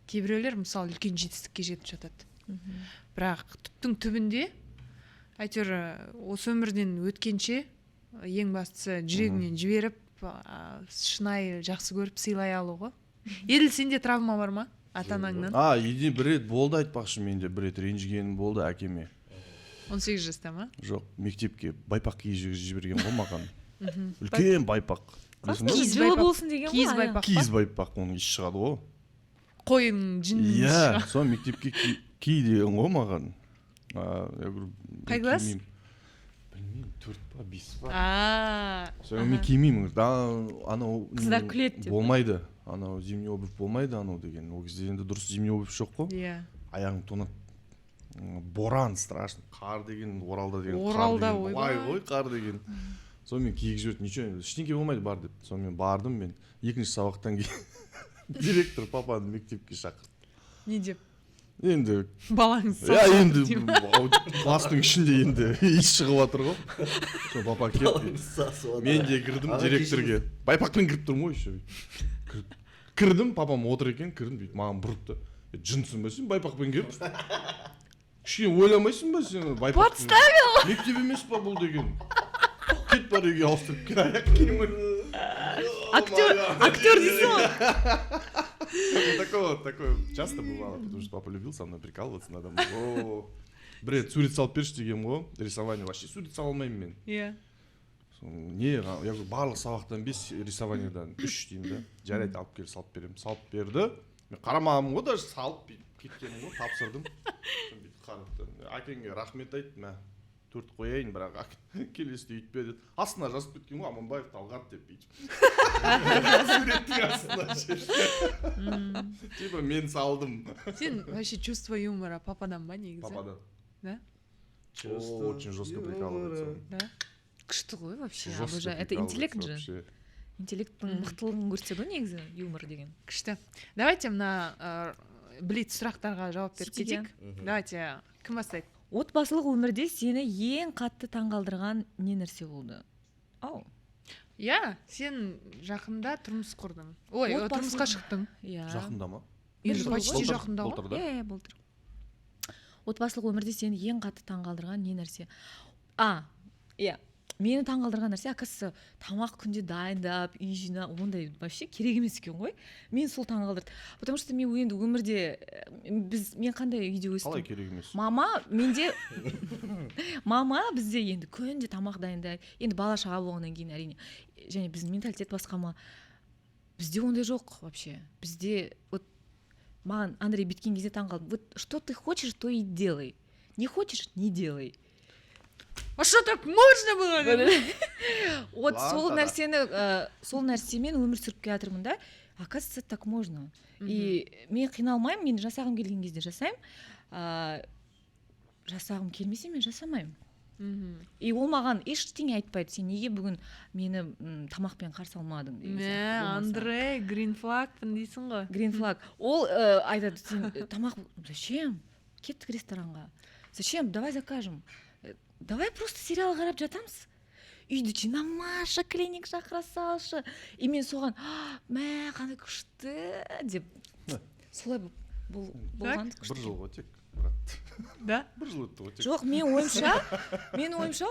Speaker 3: кейбіреулер мысалы үлкен жетістікке жетіп жатады. Бірақ түптің түбінде әйтеуір осы өмірден өткенше ең бастысы жүрегінен жіберіп шынайы жақсы көріп сыйлай алу ғой. Еділ, сенде травма бар ма ата-анаңнан?
Speaker 1: Бір рет болды айтпақшы, менде бір рет ренжігенім болды әкеме.
Speaker 3: 18 жаста ма?
Speaker 1: Жоқ, мектепке байпақ киіп жіберген ғой маған. Үлкен байпақ.
Speaker 9: Жылы болсын деген ғой.
Speaker 1: Киіз байпақ, оның еш шығады ғой.
Speaker 3: Қойын жынның
Speaker 1: шығады. Сол мектепке ки деген ғой маған.
Speaker 3: Қай класс?
Speaker 1: Білмеймін, 4 па, 5 па. Сол мен кимеймін.
Speaker 9: Қыздар күледі деп.
Speaker 1: Болмайды. Анау зимний обувь болмайды анау деген. Ол кезде енді дұрыс зимний обувь жоқ қой. Аяғың тонады. Боран страшный. Қар деген, Оралда деген.
Speaker 3: Оралда ойбай.
Speaker 1: Қар деген. Сол мен киіп жүрді. Ничего, ештеңке болмайды бар деп. Сол мен бардым мен. 2-ші сабақтан кейін директор папаны мектепке шақырды.
Speaker 3: Не деп?
Speaker 1: Енді
Speaker 3: балаңыз
Speaker 1: енді класстың ішінде енді иіс шығып жатыр ғой. Сол папа келді. Мен де кірдім директорге. Байпақпен кіріп тұрмын ғой еще. Кірдім, папам отыр екен, кірдім дейді, маған бұрыпты. Жынсың ба сен байпақпен келіп? Кішкене ойламайсың ба сен байпақпен?
Speaker 3: Подставил!
Speaker 1: Мектеп емес па бұл деген? Кет бар үйге ауыстырып кел, аяқ киімін.
Speaker 9: Актер дейсің ғой?
Speaker 1: Такое часто бывало, потому что папа любил со мной прикалываться надо мной. Бір рет сурет салып берші деген ғой, рисование вообще сурет сала алмаймын мен. Не, я говорю, барлық сабақтан 5, рисованиядан 3 деймін да. Жарайды, алып кел, салып беремін. Салып берді. Мен қарамағым ғой, даже салып кеткенім ғой, тапсырдым. Қарапты. Әкеңге рахмет айт, мә 4 қояйын, бірақ келесіде үйтпе деді. Астына жазып кеткен ғой, Аманбаев Талғат деп бүйтіп. Суреттің астына. Типа мен салдым.
Speaker 3: Сен вообще чувство юмора пападан ба негізі?
Speaker 1: Пападан.
Speaker 3: Да?
Speaker 1: Очень жестко прикалывается.
Speaker 3: Да?
Speaker 9: Күшті ғой вообще. Это интеллект же. Интеллекттің мықтылығын көрсетеді негізі юмор деген.
Speaker 3: Күшті. Давайте мына блиц сұрақтарға жауап беріп кетейік. Давайте, кім бастайды?
Speaker 9: Отбасылық өмірде сені ең қатты таңғалдырған не нәрсе болды?
Speaker 3: Сен жақында тұрмыс құрдың. Ой, тұрмысқа шықтың.
Speaker 1: Жақында ма?
Speaker 3: Енді почти жақында
Speaker 9: ғой. Былтыр. Отбасылық өмірде сені ең қатты таңғалдырған не нәрсе? мені таңғалдырған нәрсе, оказывается, тамақ күнде дайындап, үй жинап, ондай вообще керек емес екен ғой. Мен сол таңғалдырды. Потому что мен енді өмірде мен қандай үйде өстім?
Speaker 1: Қалай керек емес?
Speaker 9: Мама бізде енді күнде тамақ дайындайды. Енді бала шаға болғаннан кейін әрине. Және біздің менталитет басқа ма? Бізде ондай жоқ вообще. Бізде вот маған Андрей биткен кезде таңғалдым. Вот что ты хочешь, то и делай. Не хочешь, не делай.
Speaker 3: А что так можно было?
Speaker 9: Вот сол нәрсемен өмір сүріп келе жатырмын да. Оказывается, так можно. И мен қиналмаймын, мен жасағым келген кезде жасаймын. Жасағым келмесе мен жасамаймын. И ол маған ештеңе айтпайды. Сен неге бүгін мені тамақпен қарсы алмадың деген сияқты.
Speaker 3: Андрей, green flag-пын дейсің ғой.
Speaker 9: Green flag. Ол айтады, сен тамақ зачем? Кеттік ресторанға. Зачем? Давай закажем. Давай просто сериал қарап жатамыз. Үйді жинамашы, клиник шақыра салшы. И мен соған, мә, қандай күшті деп. Солай болған күшті.
Speaker 1: Бір жыл ғой тек, брат.
Speaker 3: Да?
Speaker 1: Бір жыл өтті ғой тек.
Speaker 9: Жоқ, мен ойымша,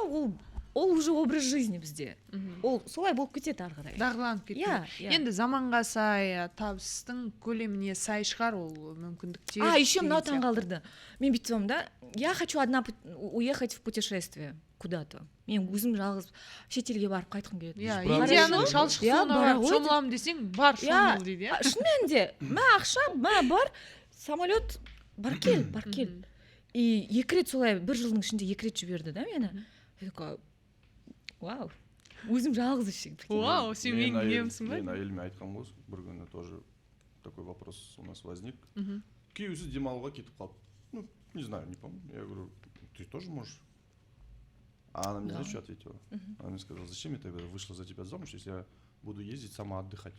Speaker 9: ол уже образ жизни бізде. Ол солай болып кетеді ары қарай.
Speaker 3: Дағдыланып кетеді. Енді заманға сай, табыстың көлеміне сай шығар ол мүмкіндіктер.
Speaker 9: Еще мынау таңғалдырды. Мен бүйтсем да, я хочу одна уехать в путешествие куда-то. Мен өзім жалғыз шетелге барып қайтқым келеді.
Speaker 3: Индияның шалшықсуына барып шомыламын десең, бар шомыл дейді.
Speaker 9: Шын мәнінде, мә ақша, мә бар, самолет, бар кел. И 2 рет солай, 1 жылдың ішінде 2 рет жіберді да мені. Я такая, вау, өзім жалғыз ішек.
Speaker 3: Вау, сен менің немсің ба?
Speaker 1: Мен әйеліме айтқан ғой, бір күні тоже такой вопрос у нас возник. Күйеусіз демалуға кетіп қалды. Ну, не знаю, не помню. Я говорю, ты тоже можешь? А она мне, знаешь, что ответила? Она мне сказала, зачем я тогда вышла за тебя замуж, если я буду ездить сама отдыхать?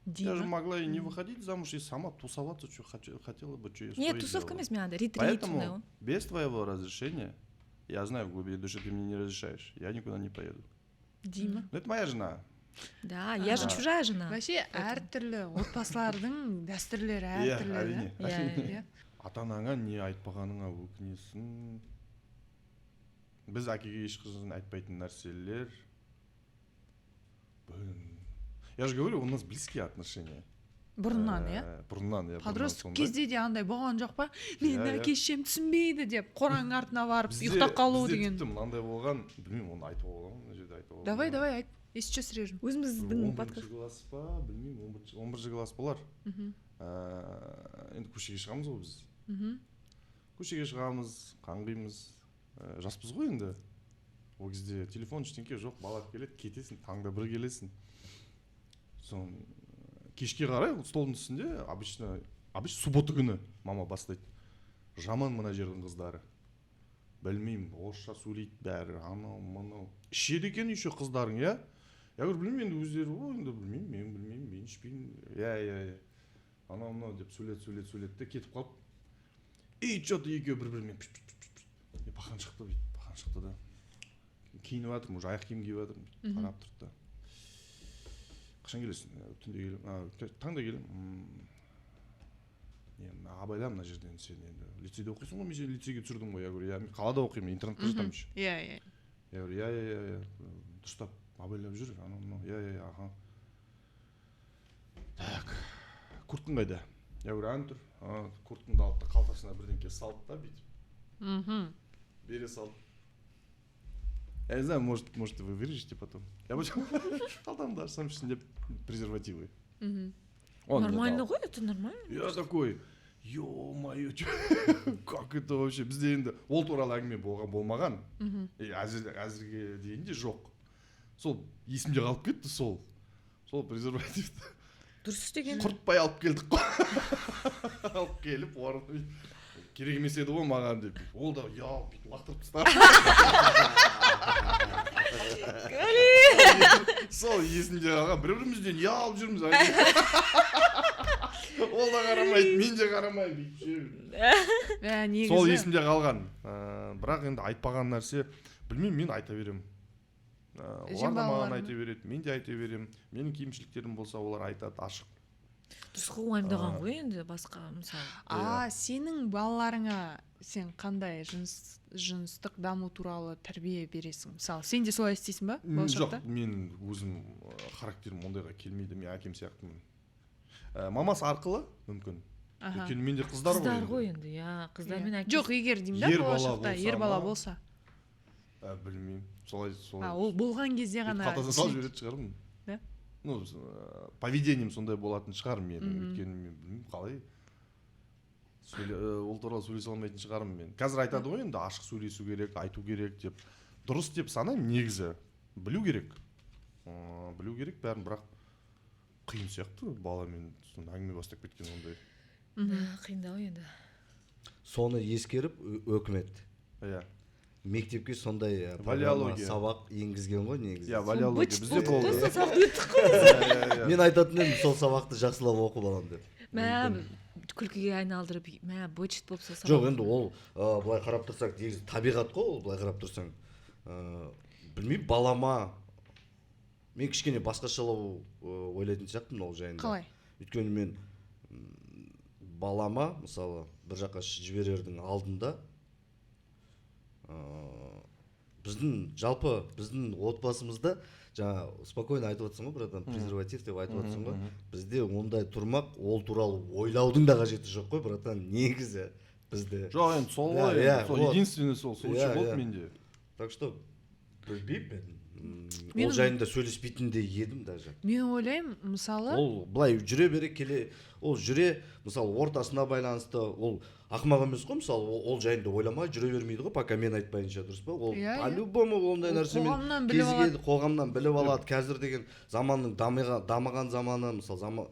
Speaker 1: Я же могла и не выходить замуж, и сама тусоваться, что хотела бы, что я стоит.
Speaker 9: Нет, тусовка без меня, ретрит.
Speaker 1: Поэтому без твоего разрешения, я знаю, в глубине души ты мне не разрешаешь, я никуда не поеду.
Speaker 3: Дима.
Speaker 1: Ну, это моя жена.
Speaker 9: Да, я же чужая жена.
Speaker 3: Вообще, әртүрлі отбасылардың дәстүрлері әртүрлі.
Speaker 1: Әрине. Ата-анаңа не айтпағаныңа өкінесің. Біз әкеге ешқашан айтпайтын нәрселер. Я же говорю, у нас близкие отношения.
Speaker 3: Бұрыннан, иә?
Speaker 1: Бұрыннан, иә.
Speaker 3: Подростық кезде де андай болған жоқ па? Мен әке-шешем түсінбейді деп, қораң артына барып, ұйықтап қалу деген.
Speaker 1: Бізде тіпті мынандай болған, білмеймін, оны айтып оламын, мына жерде айтып оламын.
Speaker 3: Давай, айт. Еще срежем.
Speaker 9: Өзіміздің
Speaker 1: 11 класс па, білмеймін, 11 класс болар. Енді көшеге шығамыз ғой біз. Көшеге шығамыз, қаңғимыз. Жаспыз ғой енді. Ол кезде телефон ештеңке жоқ, бала келеді, кетесің, таңда бір келесің. Соң кешке қарай столдың үстінде обычно суббота күні мама бастайды. Жаман мына жердің қыздары. Білмеймін, орысша сөйлейді бәрі, анау. Ішеді екен еще қыздарың, я? Я говорю, білмеймін, енді өздері, енді білмеймін, мен ішпеймін. Я. Анау деп сөйледі де кетіп қалып. И что-то екеуі бір-бірімен бақан шықты да. Киініп жатырмын, уже аяқ киім киіп жатырмын, қарап тұрды да. Қашан келесің? Түнде келем, таңда келем. Абайда мына жерден сен енді лицейде оқисың ғой, мен сені лицейге түсірдім ғой. Я говорю, я қалада оқимын, интернатта жатамын еще.
Speaker 3: Я
Speaker 1: говорю, я. Дұрыстап абайлап жүр, я, аха. Так, курткың қайда? Я говорю, ан тұр. Курткыңды алып та қалтасына бірдеңке салды да бүйтіп. Бере салды. Я не знаю, может вы вырежете потом. Я почему қалтамды ашсам ішінде презервативы.
Speaker 9: Нормально ғой, это нормально.
Speaker 1: Я такой, ё-моё, как это вообще? Бізде енді ол туралы әңгіме болмаған. Әзірге дегенде жоқ. Сол есімде қалып кетті сол презервативті.
Speaker 9: Дұрыс істеген.
Speaker 1: Құртпай алып келдік қой. Алып келіп, орын керек емес еді ғой маған деп. Ол да бүйтіп лақтырып тастады. Сол есімде қалған, бір-бірімізден алып жүрміз. Ол да қарамайды, мен де қарамаймын. Сол есімде қалған. Бірақ енді айтпаған нәрсе, білмеймін, мен айта берем. Олар да маған айта береді, мен де айта берем. Менің кемшіліктерім болса, олар айтады, ашық.
Speaker 9: дұрыс уайымдаған ғой енді басқа мысалы.
Speaker 3: Сенің балаларыңа сен қандай жыныстық даму туралы тәрбие бересің? Мысалы, сен де солай істейсің ба болашақта?
Speaker 1: Жоқ, мен өзім характерім ондайға келмейді, мен әкем сияқтымын. Мамасы арқылы мүмкін. Өйткені менде қыздар
Speaker 9: ғой енді, қыздар мен әкесі.
Speaker 3: Жоқ, егер деймін да, болашақта ер бала болса.
Speaker 1: Білмеймін, солай.
Speaker 3: Ол болған кезде ғана.
Speaker 1: Қалтасына салып жіберетін шығармын. Ну, поведением сондай болатын шығар мен, өйткені мен білмеймін қалай. Ол туралы сөйлесе алмайтын шығармын мен. Қазір айтады ғой енді ашық сөйлесу керек, айту керек деп. Дұрыс деп санаймын негізі. Білу керек. Білу керек бәрін, бірақ қиын сияқты баламен әңгіме бастап кеткен ондай.
Speaker 9: Қиындау енді.
Speaker 2: Соны ескеріп өкімет. Мектепке сондай сабақ енгізген ғой негізі.
Speaker 1: Валиология бізде болды.
Speaker 2: Мен айтатын едім сол сабақты жақсылап оқып аламын деп.
Speaker 9: Күлкіге айналдырып, бычыт болып сол сабақ.
Speaker 2: Жоқ, енді ол былай қарап тұрсақ, негізі табиғат қой, ол былай қарап тұрсаң. Білмеймін, балама мен кішкене басқашалау ойлайтын сияқтымын ол жайында.
Speaker 3: Қалай?
Speaker 2: Өйткені мен балама, мысалы, бір жаққа жіберердің алдында біздің отбасымызда жаңа спокойно айтып отырсың ғой, братан, презерватив деп айтып отырсың ғой. Бізде ондай тұрмақ, ол туралы ойлаудың да қажеті жоқ қой, братан, негізі бізде.
Speaker 1: Жоқ, енді сол ғой, сол единственный сол случай болды менде.
Speaker 2: Так что білмеймін мен. Ол жайында сөйлеспейтіндей едім даже.
Speaker 3: Мен ойлаймын, мысалы,
Speaker 2: ол былай жүре бере келе, ол жүре, мысалы, ортасына байланысты, ол ақымақ емес қой, мысалы, ол жайында ойламай жүре бермейді ғой, пока мен айтпайынша, дұрыс па? Ол по-любому ондай нәрсемен қоғамнан біліп алады. Қазір деген заманның дамыған заманы, мысалы,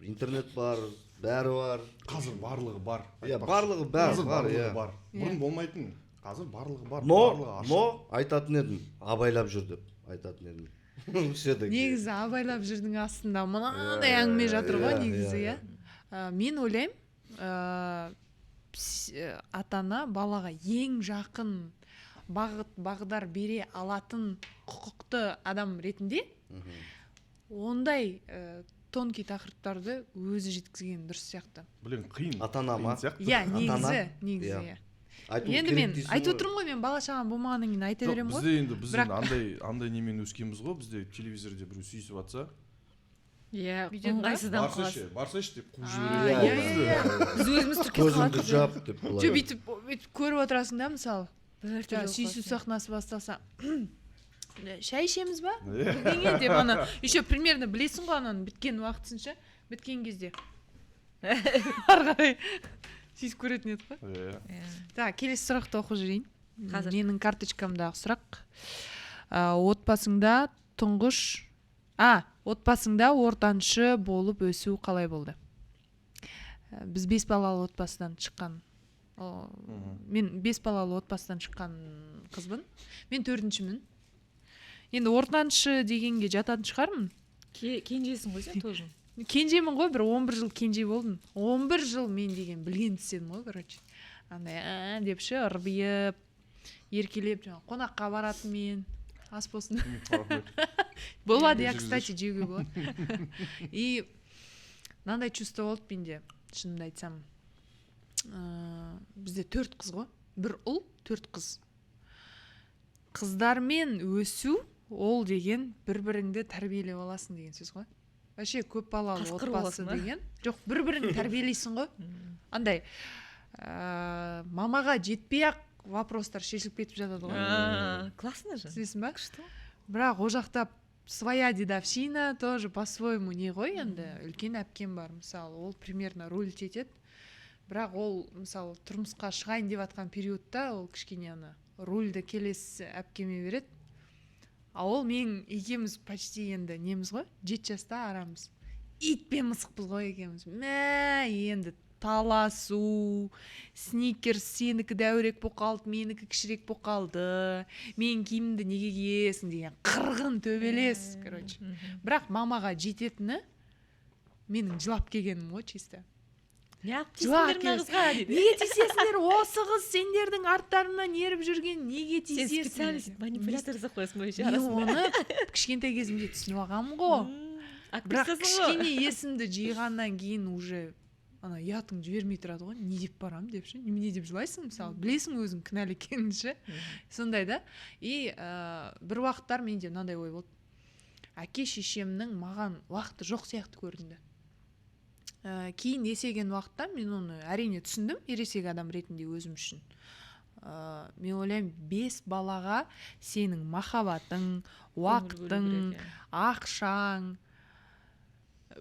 Speaker 2: интернет бар, бәрі бар.
Speaker 1: Қазір барлығы бар.
Speaker 2: Барлығы бар.
Speaker 1: Бұрын болмайтын. Қазір барлығы бар.
Speaker 2: Но айтатын едім, абайлап жүр деп айтатын едім.
Speaker 3: Негізі абайлап жүрдің астында мынандай әңгіме жатыр ғой негізі, Мен ойлаймын, ата-ана балаға ең жақын бағдар бере алатын құқықты адам ретінде ондай тонкий тақырыптарды өзі жеткізген дұрыс сияқты.
Speaker 1: Блин, қиын.
Speaker 2: Ата-ана ма?
Speaker 3: Негізі. Енді мен айтып отырмын ғой, мен бала-шағам болмағаннан кейін айта беремін ғой.
Speaker 1: Біз енді андай немен өскенбіз ғой, бізде телевизорде біреу сүйісіп жатса.
Speaker 9: Ыңғайсыздан қаласың.
Speaker 1: Барсайшы деп қуып жібереді.
Speaker 9: Біз өзіміз түркес
Speaker 2: көзіңді жап деп.
Speaker 3: Бүйтіп көріп отырасың да, мысалы. Сүйісу сахнасы басталса, шай ішеміз ба? Бірдеңе деп ана, еще примерно білесің ғой ананың біткен уақытысынша, біткен кезде. Арғарай сүйісіп көретін еді ғой. Келесі сұрақты оқып жүрейін. Менің карточкамдағы сұрақ. Отбасыңда ортаншы болып өсу қалай болды? Біз 5 балалы отбасыдан шыққан. Мен 5 балалы отбасыдан шыққан қызбын. Мен 4-шімін. Енді ортаншы дегенге жататын шығармын.
Speaker 9: Кенжесің ғой сен тоже.
Speaker 3: Кенжемін ғой, бір 11 жыл кенже болдым. 11 жыл мен деген білген тістедім ғой, короче. Андай депші, ырбиып, еркелеп, қонаққа баратын мен. Ас болсын. Болады, кстати, жеуге болады. И мынандай чувство болды менде, шынымды айтсам. Бізде 4 қыз ғой. Бір ұл, 4 қыз. Қыздармен өсу, ол деген бір-біріңді тәрбиелеп аласың деген сөз ғой. Вообще көп балалы отбасы деген. Жоқ, бір-біріңді тәрбиелейсің ғой. Андай мамаға жетпей-ақ вопростар шешіліп кетіп жатады ғой.
Speaker 9: Классно же.
Speaker 3: Түсінесің ба? Бірақ о жақта своя дедовщина тоже по-своему не ғой енді. Үлкен әпкем бар, мысалы, ол примерно рулить етеді. Бірақ ол, мысалы, тұрмысқа шығайын деп атқан периодта ол кішкене рульді келесі әпкеме береді. А ол мен екеуміз почти енді неміз ғой, 7 жаста арамыз. Ит пен мысықпыз ғой екеуміз. Енді таласу, сникерс сенікі дәурек боп қалды, менікі кішірек боп қалды, мен киімді неге киесің деген қырғын төбелес, короче. Бірақ мамаға жететіні менің жылап келгенім ғой, чисто. Неге тиісесіңдер, осы қыз сендердің арттарынан еріп жүрген, неге тиісесің?
Speaker 9: Сен специалист манипулятор қоясың ғой.
Speaker 3: Мен оны кішкентай кезімде түсініп алғанмын ғой. бірақ кішкене есімді жиғаннан кейін уже ана ұятың жібермей тұрады ғой, не деп барам деп ше, немене деп жылайсың мысалы, білесің өзің кінәлі екенін ше, сондай да. И бір уақыттар менде мынандай ой болды, әке шешемнің маған уақыты жоқ сияқты көрінді. Кейін есейген уақытта мен оны әрине түсіндім, ересек адам ретінде өзім үшін. Мен ойлаймын, 5 балаға сенің махаббатың, уақытың, ақшаң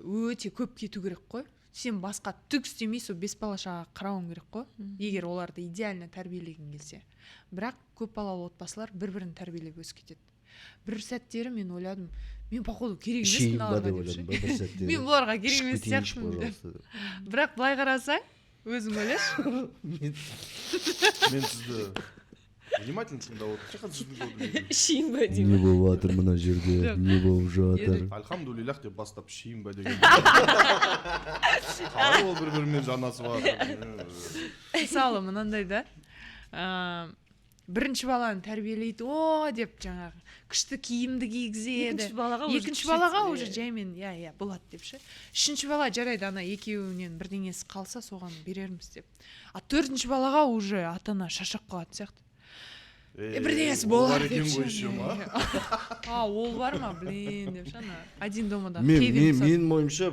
Speaker 3: өте көп кету керек қой. Сен басқа түк істемейсің, 5 балашаға қарауың керек қой, егер оларды идеально тәрбиелегің келсе. Бірақ көп балалы отбасылар бір-бірін тәрбиелеп өсіп кетеді. Бір сәттері мен ойладым, мен походу керек емеспін оларға деп ше. Мен бұларға керек емес сияқтымын деп. Бірақ былай қарасаң, өзің ойлашы.
Speaker 1: Мен сізді внимательно тыңдап отырмын.
Speaker 9: Шейін ба
Speaker 2: Не
Speaker 9: деймін.
Speaker 2: болып жатыр мына жерде, не болып жатыр.
Speaker 1: Альхамдулиллах деп бастап шейін ба деген. Қалай ол бір-бірімен жанасып жатыр.
Speaker 3: Мысалы мынандай да, бірінші баланы тәрбиелейді, о деп жаңағы күшті киімді кигізеді. Екінші балаға уже жаймен, я болады деп ше. Үшінші бала жарайды, ана екеуінен бірдеңесі қалса соған берерміз деп. А төртінші балаға уже ата-ана шаршап қалатын сияқты. Бірдеңесі болады деп ше. Ол бар ма, блин деп ше, ана один домада.
Speaker 2: Мен ойымша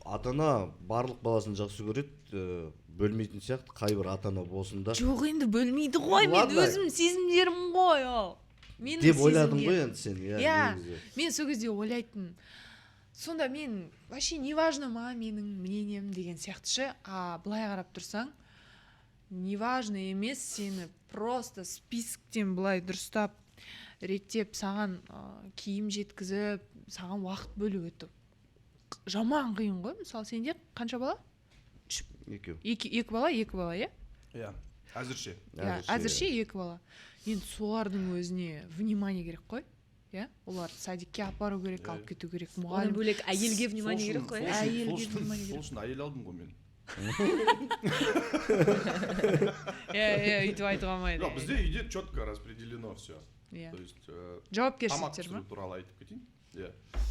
Speaker 2: ата-ана барлық баласын жақсы көреді, бөлмейтін сияқты, қайбір ата-ана болсын да.
Speaker 3: Жоқ, енді бөлмейді ғой, мен өзім сезімдерім ғой ол.
Speaker 2: Деп ойладым ғой енді сен.
Speaker 3: Мен сол кезде ойлайтын. Сонда мен вообще не важно ма менің мнением деген сияқты ше. Былай қарап тұрсаң, не важно емес, сені просто списоктен былай дұрыстап реттеп саған киім жеткізіп, саған уақыт бөлу етіп. Жаман қиын ғой. Мысалы сенде қанша бала? Екі бала, е?
Speaker 1: Иә, әзірше.
Speaker 3: Әзірше 2 бала. Енді солардың өзіне внимание керек қой. Олар садикке апару керек, алып кету керек.
Speaker 9: Одан бөлек әйелге внимание керек қой.
Speaker 1: Сол үшін әйел алдым ғой мен.
Speaker 3: Өйтіп айтуға алмайды.
Speaker 1: Жоқ, бізде үйде четко распределено все. То есть
Speaker 3: жауапкершіліктер
Speaker 1: тамақ пісіру туралы айтып кетейін.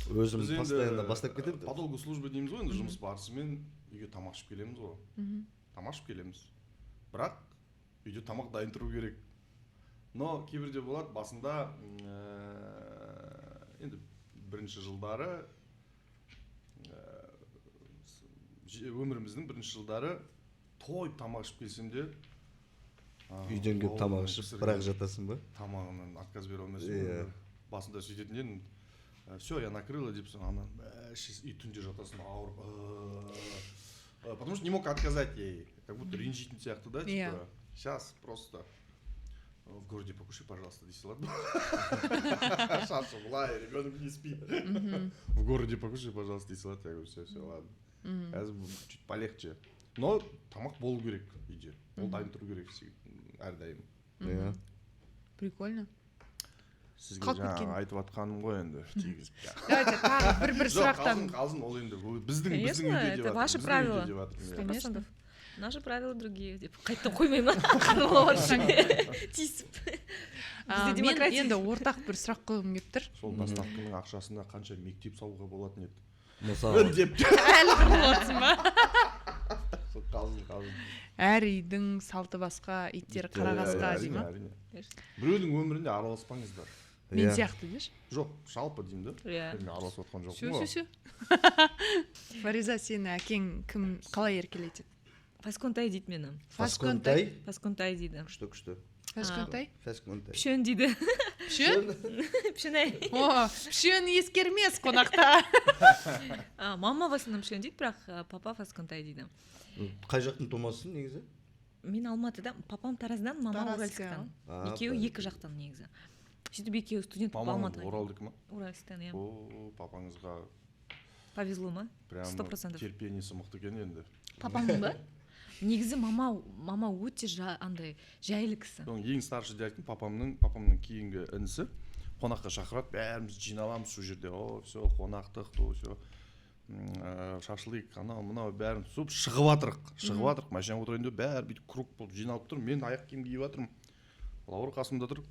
Speaker 2: Өзім постоянно бастап кетемін.
Speaker 1: По долгу службы дейміз ғой, енді жұмыс барысымен үйге тамақ ішіп келеміз ғой. Тамақ ішіп келеміз. Бірақ үйде тамақ дайын тұру керек. Но кейбірде болады, басында енді бірінші жылдары, өміріміздің бірінші жылдары тойып тамақ ішіп келсем де,
Speaker 2: үйден келіп тамақ ішіп бірақ жатасың ба?
Speaker 1: Тамағынан отказ бере алмайсың. Басында сөйтетін едім, все, я накрыла деп, анан үй түнде жатасың ауырып. Потому что не мог отказать ей, как будто ренжитін сияқты да, типа, сейчас просто в городе покушай, пожалуйста, десе ладно. Шаша, былай, ребенок не спит. В городе покушай, пожалуйста, десе ладно. Я говорю, все, ладно. Қазір чуть полегче. Но тамақ болу керек үйде. Ол дайын тұру керек әрдайым.
Speaker 3: Прикольно.
Speaker 1: Сізге жаңа айтып атқаным ғой енді тигізіп.
Speaker 3: Давайте тағы бір сұрақтан.
Speaker 1: Қалжың ол енді біздің үйде
Speaker 9: деп жатыр. Это ваши правила. 100%. Наши правила другие деп қайттан қоймаймын. Тиісіп.
Speaker 3: Мен енді ортақ бір сұрақ қойғым келіп тұр.
Speaker 1: Сол бастапқының ақшасына қанша мектеп салуға болатын еді.
Speaker 2: Мысалы
Speaker 3: әлі қырылып ба?
Speaker 1: Қалжың.
Speaker 3: Әр үйдің салты басқа, иттер қарағасқа дей ма?
Speaker 1: Біреудің өмірінде араласпаңыздар.
Speaker 3: Мен сияқты деші?
Speaker 1: Жоқ, жалпы деймін да. Мен араласып отқан жоқпын ғой.
Speaker 3: Фариза, сені әкең қалай еркелетеді?
Speaker 9: Фасконтай дейді мені.
Speaker 3: Фасконтай?
Speaker 9: Фасконтай дейді.
Speaker 2: Күшті.
Speaker 3: Фасконтай?
Speaker 9: Пшен дейді.
Speaker 3: Пшен?
Speaker 9: Пшенай.
Speaker 3: Пшен ескермес қонақта.
Speaker 9: Мама в основном пшен дейді, бірақ папа Фасконтай дейді.
Speaker 2: Қай жақтың тумасысың негізі?
Speaker 9: Мен Алматыда, папам Тараздан, мама Уральсктан. Екеуі екі жақтан негізі. Сөйтіп екеуі студент болып Алматыға.
Speaker 1: Мамаң Оралдікі ма?
Speaker 9: Уральсктан, иә.
Speaker 1: Папаңызға
Speaker 9: повезло ма?
Speaker 1: Прям
Speaker 9: 100%.
Speaker 1: терпениесі мықты екен енді.
Speaker 9: Папамның ба? Негізі мама өте андай жайлы кісі.
Speaker 1: Ең старший деп айттым, папамның кейінгі інісі қонаққа шақырады, бәріміз жиналамыз сол жерде. Все, қонақтық, все. Шашлык, анау мынау бәрін суып шығып жатырық, машинаға отырайын деп бәрі бүйтіп круг болып жиналып тұр. Мен аяқ киім киіп жатырмын. Лаура қасымда тұр.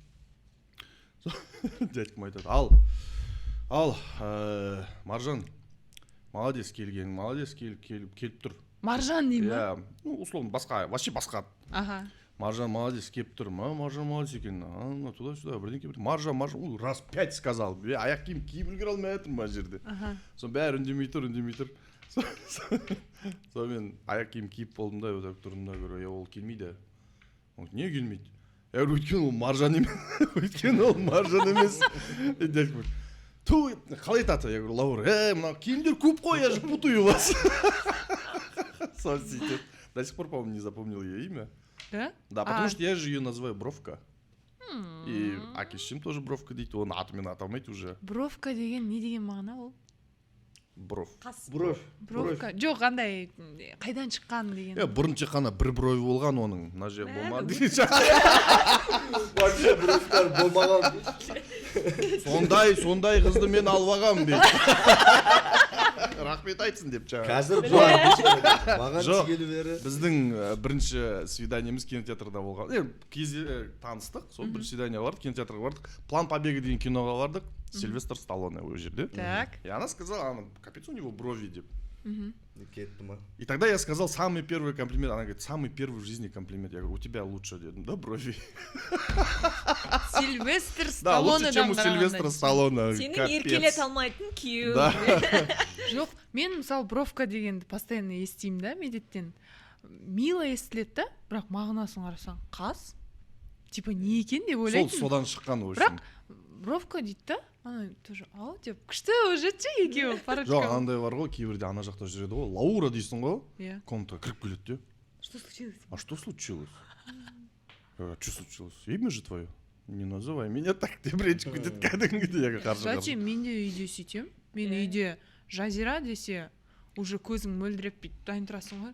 Speaker 1: Дядькам айтады, ал Маржан, молодец келген, молодец келіп тұр.
Speaker 3: Маржан дей ма?
Speaker 1: Иә, ну условно басқа, вообще басқа.
Speaker 3: Аха.
Speaker 1: Маржан молодец келіп тұр. Маржан молодец екен. Туда-сюда бірдеңке. Маржан, ой, раз 5 сказал. Аяқ киім киіп үлгере алмай жатырмын мына жерде. Соны бәрі үндемей тұр. Соны мен аяқ киім киіп болдым да, өтіп тұрдым да, көрі, ол келмейді. Не келмейді? Өйткені ол маржан емес. Ту, қалай айтады? Я говорю, Лаура, мына киімдер көп қой, я же путаю вас. Соны сөйтіп. До сих пор, по-моему, не запомнил ее имя.
Speaker 3: Да?
Speaker 1: Да, потому что я же ее называю Бровка. И әкешім тоже Бровка дейді, оны атымен аталмайды уже.
Speaker 3: Бровка деген не деген мағына ол?
Speaker 1: Бровь.
Speaker 3: Бровка. Жоқ, қандай қайдан шыққан деген.
Speaker 1: Бұрын қана бір брови болған оның, мына жер болмады.
Speaker 2: Вообще бровьтар болмаған.
Speaker 1: Сондай қызды мен алып алғам дейді. Рахмет айтсын деп жаңа.
Speaker 2: Қазір маған тигелі бері.
Speaker 1: Біздің бірінші свиданиеміз кинотеатрда болған. Кезде таныстық, сол бірінші свидания бардық, кинотеатрға бардық. План побега деген киноға бардық. Сильвестр Сталлоне ол жерде.
Speaker 3: Так.
Speaker 1: И она сказала, капец у него брови деп.
Speaker 2: Кетті ма?
Speaker 1: И тогда я сказал самый первый комплимент. Она говорит, самый первый в жизни комплимент. Я говорю, у тебя лучше, дедом, да, брови?
Speaker 3: Сильвестр
Speaker 1: Да, лучше,
Speaker 3: Сталлоне.
Speaker 1: чем у Сильвестра Сталлоне.
Speaker 9: Сенің еркелете алмайтын күйеу.
Speaker 1: Да.
Speaker 3: Жоқ, мен мысалы бровка дегенді постоянно естимін да, медеттен. Мило естіледі да, бірақ мағынасын қарасаң қас. Типа не екен деп ойлайтын.
Speaker 1: Сол содан шыққан ол үшін.
Speaker 3: Бірақ бровка дейді да, ана тоже ау деп күшті уже екеуі парочка.
Speaker 1: Жоқ, андай бар ғой, кейбірде ана жақта жүреді ғой, Лаура дейсің ғой,
Speaker 3: иә,
Speaker 1: комнатаға кіріп келеді де.
Speaker 9: Что случилось?
Speaker 1: А что случилось? Что случилось? Имя же твое? Не называй меня так, деп речі кетеді кәдімгідей қарсы-қарсы.
Speaker 3: Кстати, мен де үйде сөйтем. Мен үйде Жазира десе, уже көзің мөлдіреп бүйтіп дайын тұрасың ғой.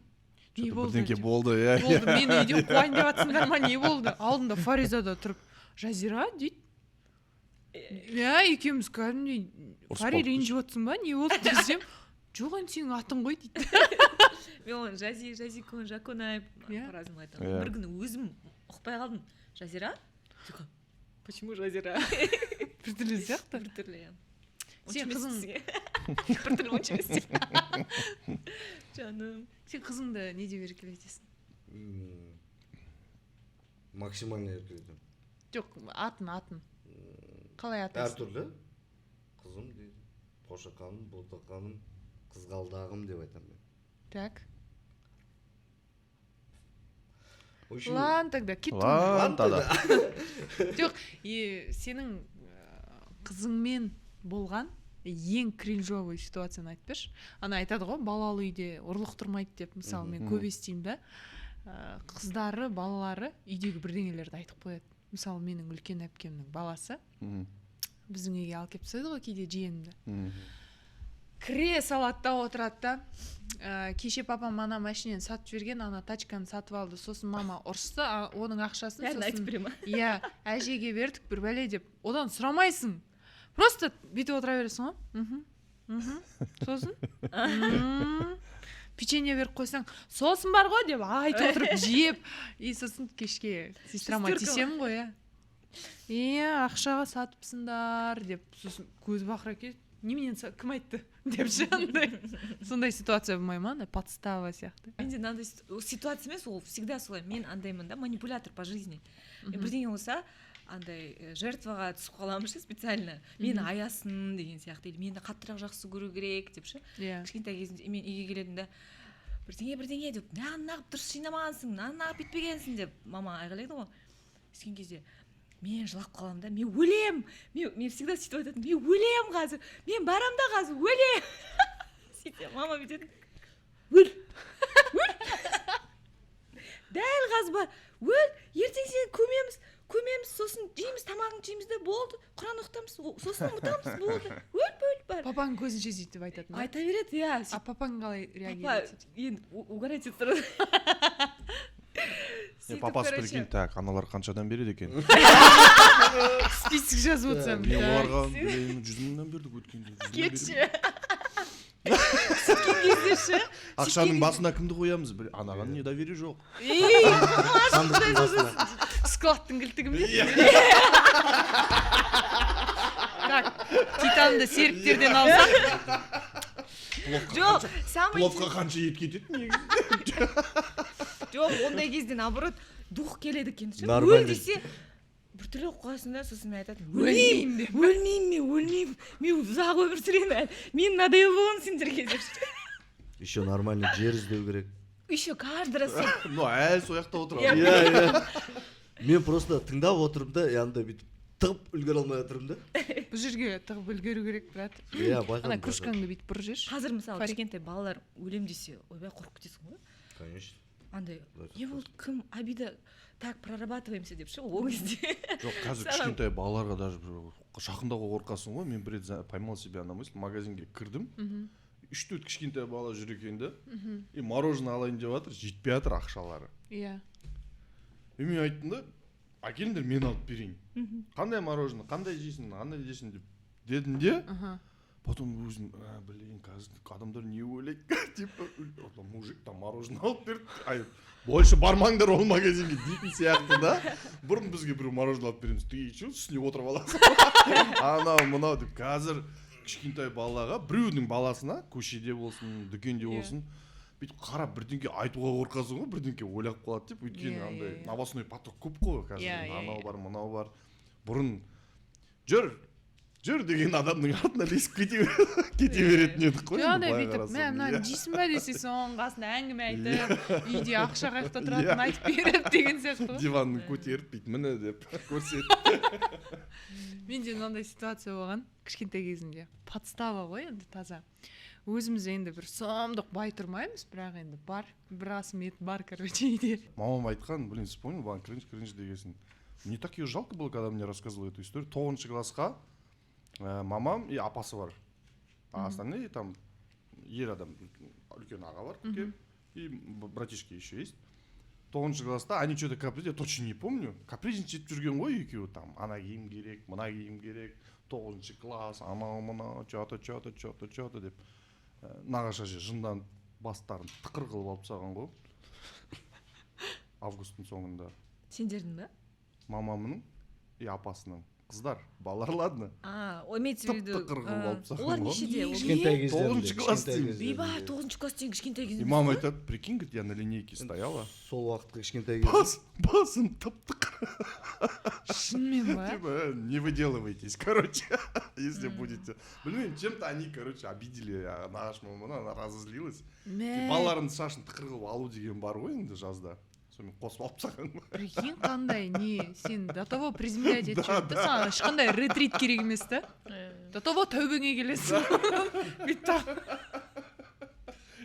Speaker 3: Не болды?
Speaker 1: Бірдеңке болды, иә.
Speaker 3: Болды, мен үйде қуайын деп жатсыңдар ма, не болды? Алдында Фаризада тұрып, Жазира дейді. Иә, екеуміз кәдімгідей, Фари ренжіп жатсың ба, не болды десем, жоқ енді сенің атың ғой дейді.
Speaker 9: Мен оны Жазикон, Жаконай по-разному айтамын. Бір күні өзім ұқпай қалдым. Жазира? Почему Жазира?
Speaker 3: Біртүрлі сияқты.
Speaker 9: Біртүрлі, иә.
Speaker 3: Сен қызың...
Speaker 9: Біртүрлі онша емес. Жаным.
Speaker 3: Сен қызыңды не деп еркелетесің?
Speaker 2: Максимально еркелетем.
Speaker 3: Жоқ, атын. Қалай атасың?
Speaker 2: Әртүрлі. Қызым дейді. Қошақаным, ботақаным, қызғалдағым деп айтамын мен.
Speaker 3: Так.
Speaker 2: Очень...
Speaker 3: Лан тогда, кит.
Speaker 1: Лан тогда.
Speaker 3: Жоқ, сенің қызыңмен болған ең кринжовый ситуацияны айтып берші. Ана айтады ғой, балалы үйде ұрлық тұрмайды деп, мысалы мен көп естимін да. Қыздары, балалары үйдегі бірдеңелерді айтып қояды. Мысалы менің үлкен әпкемнің баласы біздің үйге алып келіп тастайды ғой кейде жиенімді. Кіре салады да отырады да. Кеше папам ана машинені сатып жіберген, ана тачканы сатып алды. Сосын мама ұрысты, оның ақшасын сосын иә, әжеге бердік бір бәле деп. Одан сұрамайсың. Просто бүйтіп отыра бересің ғой. Сосын печенье беріп қойсаң, сосын бар ғой деп айтып отырып жеп. И сосын кешке сестрама тисемін ғой, иә. Ақшаға сатыпсыңдар деп. Сосын көз бақыра келеді. Неменен кім айтты деп жаңағыдай. Сондай ситуация болмай ма? Подстава сияқты.
Speaker 9: Менде мынандай ситуация емес, ол всегда солай. Мен андаймын да, манипулятор по жизни. Бірдеңе болса, андай жертваға түсіп қаламын ше, специально. Мені аясын деген сияқты. Или мені қаттырақ жақсы көру керек деп ше. Кішкентай кезімде мен үйге келедім да, бірдеңе деп, нағып дұрыс жинамағансың, нағып бітпегенсің деп мама айғайлайды ғой. Өскен кезде мен жылап қалам да, мен өлем. Мен всегда сөйтіп айтатын, мен өлем қазір. Мен барам да қазір, өлем. Сөйтсе, мама бүйтетін, өл. Дәл қазір бар, өл. Ертең сені көмеміз, сосын жейміз, тамағын жейміз де болды. Құран оқытамыз, сосын ұмытамыз, болды. Өл бар.
Speaker 3: Папаң көзінше сөйтіп айтатын.
Speaker 9: Айта береді, иә.
Speaker 3: А папаң қалай реагировать етеді?
Speaker 9: Папа енді угорать етіп тұрады.
Speaker 1: Папасы прикинь, так, аналар қаншадан береді екен?
Speaker 3: Список жазып отырсам.
Speaker 1: Мен оларға 100 мыңнан бердік өткенде.
Speaker 9: Кетші. Сөйткен кезде ше.
Speaker 1: Ақшаның басына кімді қоямыз? Анаған недоверие жоқ.
Speaker 3: Складтың кілтігі ме? Так, Титанды серіктерден алсақ.
Speaker 9: Жоқ, самый
Speaker 1: пловқа қанша ет кетеді негізі?
Speaker 9: жоқ, ондай кезде наоборот дух келеді екен ше.
Speaker 2: Нормально.
Speaker 9: Өл десе біртүрлі қоясың да, сосын мен айтатын, өлмеймін, мен ұзақ өмір сүремін, мен надоел болған сендерге деп.
Speaker 2: Еще нормально жер іздеу керек.
Speaker 9: Еще каждый раз
Speaker 1: Ну, әлі сол жақта отырамын.
Speaker 2: Иә. Мен просто тыңдап отырмын да, янда бүйтіп тығып үлгере алмай отырмын да.
Speaker 3: бұл жерге тығып үлгеру керек брат.
Speaker 2: Иә, байқадым.
Speaker 3: Ана кружкаңды бүйтіп бұрып жіберші.
Speaker 9: қазір мысалы
Speaker 3: Фарид.
Speaker 9: кішкентай балалар өлем десе ойбай қорқып кетесің ғой.
Speaker 2: Конечно.
Speaker 9: Андай не болды, кім обида, так прорабатываемся деп ше ол кезде.
Speaker 1: Жоқ, қазір кішкентай балаларға даже жақындауға қорқасың ғой. Мен бір рет поймал себя на мысль, магазинге кірдім. 3-4 кішкентай бала жүр екен да. И мороженое алайын деп жатыр, жетпей жатыр ақшалары.
Speaker 3: Иә.
Speaker 1: И мен айттым да, әкеліңдер мен алып берейін. Қандай мороженое, қандай жейсің, қандай жейсің деп дедім де. Потом өзім, блин, қазір адамдар не ойлайды, типа, мужик там мороженое алып берді. Ай, больше бармаңдар ол магазинге дейтін сияқты да. Бұрын бізге бір мороженое алып береміз, ты че, үстіне отырып аласың. Анау, мынау деп, қазір кішкентай балаға, біреудің баласына, көшеде болсын, дүкенде болсын, бүйтіп қарап бірдеңке айтуға қорқасың ғой, бірдеңке ойлап қалады деп, өйткені андай новостной поток көп қой қазір. Анау бар, мынау бар. Бұрын жүр деген адамның артына ілесіп кете беретін едік қой.
Speaker 3: Жаңағыдай бүйтіп, мә мынаны жейсің ба десе соның қасында әңгіме айтып, үйде ақша қаяқта тұратынын айтып беріп деген сияқты ғой.
Speaker 1: Диванын көтеріп бүйтіп міне деп көрсетіп.
Speaker 3: Менде мынандай ситуация болған кішкентай кезімде. Подстава ғой енді таза. Өзіміз енді бір сомдық бай тұрмаймыз, бірақ енді бар, бір асым ет бар, короче, үйде.
Speaker 1: Мамам айтқан, блин, вспомнил, баған кринж дегесін. Мне так ее жалко было, когда мне рассказывал эту историю. 9-шы классқа мамам и апасы бар. А остальные там ер адам, үлкен аға бар, и братишки еще есть. 9-шы класста они что-то капризничают, я точно не помню. Капризничать жүрген ғой екеуі там. Ана киім керек, мына киім керек. 9-шы класс, анау-мынау, что-то деп. Нағашы әже жындан бастарын тықыр қылып алып тастаған ғой. Августтың соңында.
Speaker 9: Сендердің бе?
Speaker 1: Мамамның и апасының. Қыздар, балалар ладно.
Speaker 9: Имеется в виду.
Speaker 1: Тықыр қылып алып тастаған ғой.
Speaker 9: Олар нешеде?
Speaker 2: Кішкентай кездерінде.
Speaker 1: 9-шы класс деймін.
Speaker 9: Бейба, 9-шы класс дейін кішкентай кезінде.
Speaker 1: И мама айтады, прикинь, говорит, я на линейке стояла.
Speaker 2: Сол уақытқа кішкентай кезде.
Speaker 1: Басым тып-тықыр.
Speaker 3: Шынымен ба?
Speaker 1: Типа, не выделывайтесь, короче, если будете. Блин, чем-то они, короче, обидели нағаш маманы, она разозлилась. Балалардың шашын тықыр қылып алу деген бар ғой енді жазда. Сонымен қосып алып тастаған.
Speaker 3: Прикинь, қандай не, сен до того приземлять етіп жүрді, саған ешқандай ретрит керек емес та. До того тәубеңе келесің. Бүйтіп.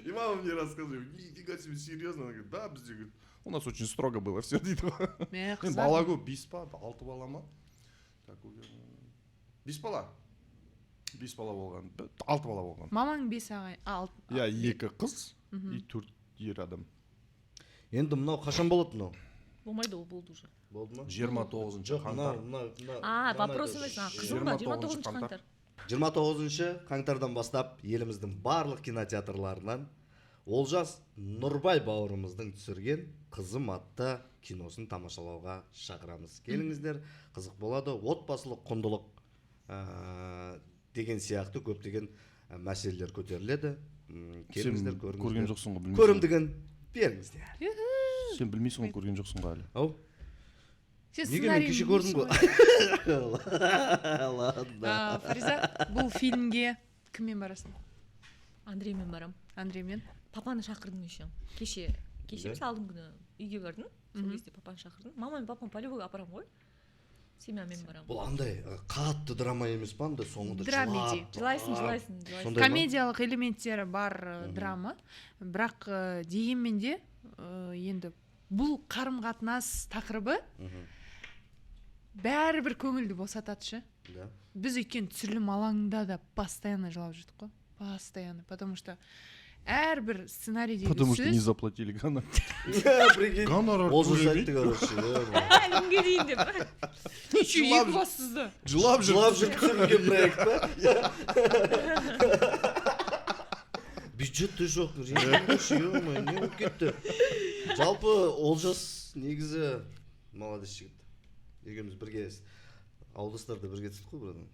Speaker 1: И мама мне рассказывает, нифига себе, серьезно? Она говорит, да, бізде, говорит, у нас очень строго было все дейді ғой. Бала көп, 5 па, 6 бала ма? 5 бала. 5 бала болған, 6 бала болған.
Speaker 3: Мамаң 5 ағай, 6.
Speaker 1: Иә, 2 қыз и 4 ер адам.
Speaker 2: Енді мынау қашан болады мынау?
Speaker 9: Болмайды, ол болды уже.
Speaker 2: Болды ма?
Speaker 1: 29-шы қаңтар.
Speaker 9: Вопрос емес, қызым ба, 29-шы қаңтар.
Speaker 2: 29-шы қаңтардан бастап еліміздің барлық кинотеатрларынан Олжас Нұрбай бауырымыздың түсірген Қызым атты киносын тамашалауға шақырамыз. Келіңіздер, қызық болады. Отбасылық құндылық деген сияқты көптеген мәселелер көтеріледі. Келіңіздер, көріңіздер.
Speaker 1: Көрген жоқсың ғой, білмейсің.
Speaker 2: Көрімдігін беріңіздер.
Speaker 1: Сен білмейсің ғой, көрген жоқсың ғой әлі.
Speaker 2: Ау? Неге мен кеше көрдім ғой? Ладно.
Speaker 3: Фариза, бұл фильмге кіммен барасың?
Speaker 9: Андреймен барам.
Speaker 3: Андреймен?
Speaker 9: Папаны шақырдым еще. Кеше алдың күні үйге бардым. Сол кезде папаны шақырдым. Мама мен папам по-любому апарам ғой. Семьямен барам.
Speaker 2: Бұл андай қатты драма емес па, андай соңында
Speaker 9: Жылайсың.
Speaker 3: Комедиялық элементтері бар драма. Бірақ дегенмен де енді бұл қарым-қатынас тақырыбы бәрібір көңілді босатады ше. Біз өйткені түсірілім алаңында да постоянно жылап жүрдік қой. Постоянно, потому что әрбір сценарийдегі сөз.
Speaker 1: Потому что не заплатили гонорар.
Speaker 2: Гонорар төлемейді.
Speaker 9: Әлімге дейін деп.
Speaker 3: Еще екі бассызды.
Speaker 1: Жылап
Speaker 2: жүріп түсірілген проект па? Бюджетті жоқ, не болып кетті. Жалпы Олжас негізі молодец жігіт. Екеуміз бірге ауылдастарда бірге түстік қой бұрадан.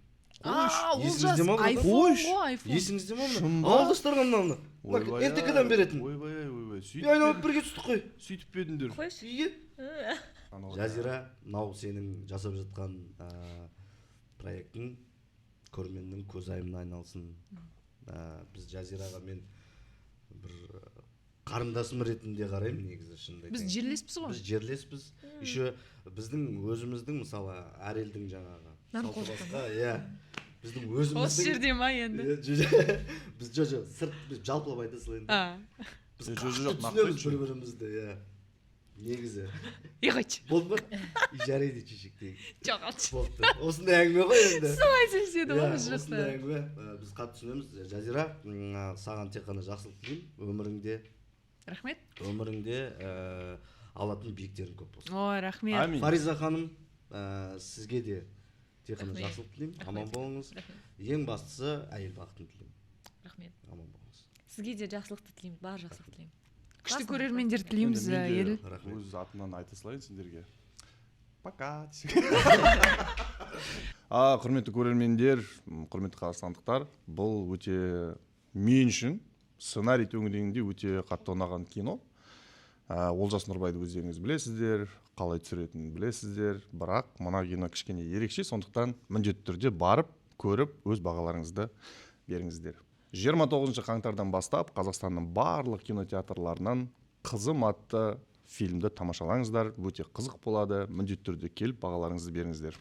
Speaker 2: Есіңізде ма бұл?
Speaker 3: айфон ғой, айфон.
Speaker 2: Есіңізде ма
Speaker 1: Шын
Speaker 2: мына?
Speaker 1: ба?
Speaker 2: Ал достарға мынаны. НТК-дан беретін.
Speaker 1: Ойбай.
Speaker 2: Үй айналып бірге түстік қой.
Speaker 1: Сөйтіп пе едіңдер?
Speaker 9: қойшы.
Speaker 2: Иге. Жазира, мынау сенің жасап жатқан проектің көрерменнің көзайымына айналсын. Біз Жазираға мен бір қарындасым ретінде қараймын негізі шынында.
Speaker 3: Біз жерлеспіз ғой.
Speaker 2: Біз жерлеспіз. Еще біздің өзіміздің мысалы әр елдің жаңағы
Speaker 9: Наркотиканы.
Speaker 2: иә. Біздің
Speaker 3: Осы
Speaker 2: өзіміздің
Speaker 3: жерде ма енді?
Speaker 2: біз сырт біз жалпылап айта салайын. Біз
Speaker 1: жоқ,
Speaker 2: түсінеміз бір-бірімізді, иә. Негізі.
Speaker 3: Иғыч.
Speaker 2: Болды ма? Жарайды чешектей.
Speaker 3: Жоқ, алшы.
Speaker 2: Болыпты. Осындай әңгіме ғой енді.
Speaker 3: Солай сөйлеседі ғой
Speaker 2: Иә,
Speaker 3: біз
Speaker 2: осындай
Speaker 3: жақта.
Speaker 2: әңгіме. Біз қатты түсінеміз. Жазира, саған тек қана жақсылық тілеймін.
Speaker 3: Рахмет.
Speaker 2: Өміріңде алатын биіктерің көп болсын.
Speaker 3: Ой, рахмет.
Speaker 1: Амин.
Speaker 2: Фариза ханым, сізге де тек қана
Speaker 9: Рахмет.
Speaker 2: жақсылық тілеймін.
Speaker 9: Рахмет.
Speaker 2: Аман болыңыз.
Speaker 9: Рахмет.
Speaker 2: Ең бастысы әйел бақытын тілеймін.
Speaker 9: Рахмет.
Speaker 2: Аман болыңыз.
Speaker 9: Сізге де жақсылықты тілейміз, бар жақсылық тілеймін.
Speaker 3: Күшті көрермендер тілейміз, ел.
Speaker 2: Рахмет.
Speaker 1: Өз атымнан айта салайын сендерге. Пока. Құрметті көрермендер, құрметті қазақстандықтар, бұл өте мен үшін сценарий төңірегінде өте қатты ұнаған кино. Олжас Нұрбайды өздеріңіз білесіздер, қалай түсіретінін білесіздер, бірақ мына кино кішкене ерекше, сондықтан міндетті түрде барып, көріп, өз бағаларыңызды беріңіздер. 29 қаңтардан бастап Қазақстанның барлық кинотеатрларынан Қызым атты фильмді тамашалаңыздар, өте қызық болады, міндетті түрде келіп бағаларыңызды беріңіздер.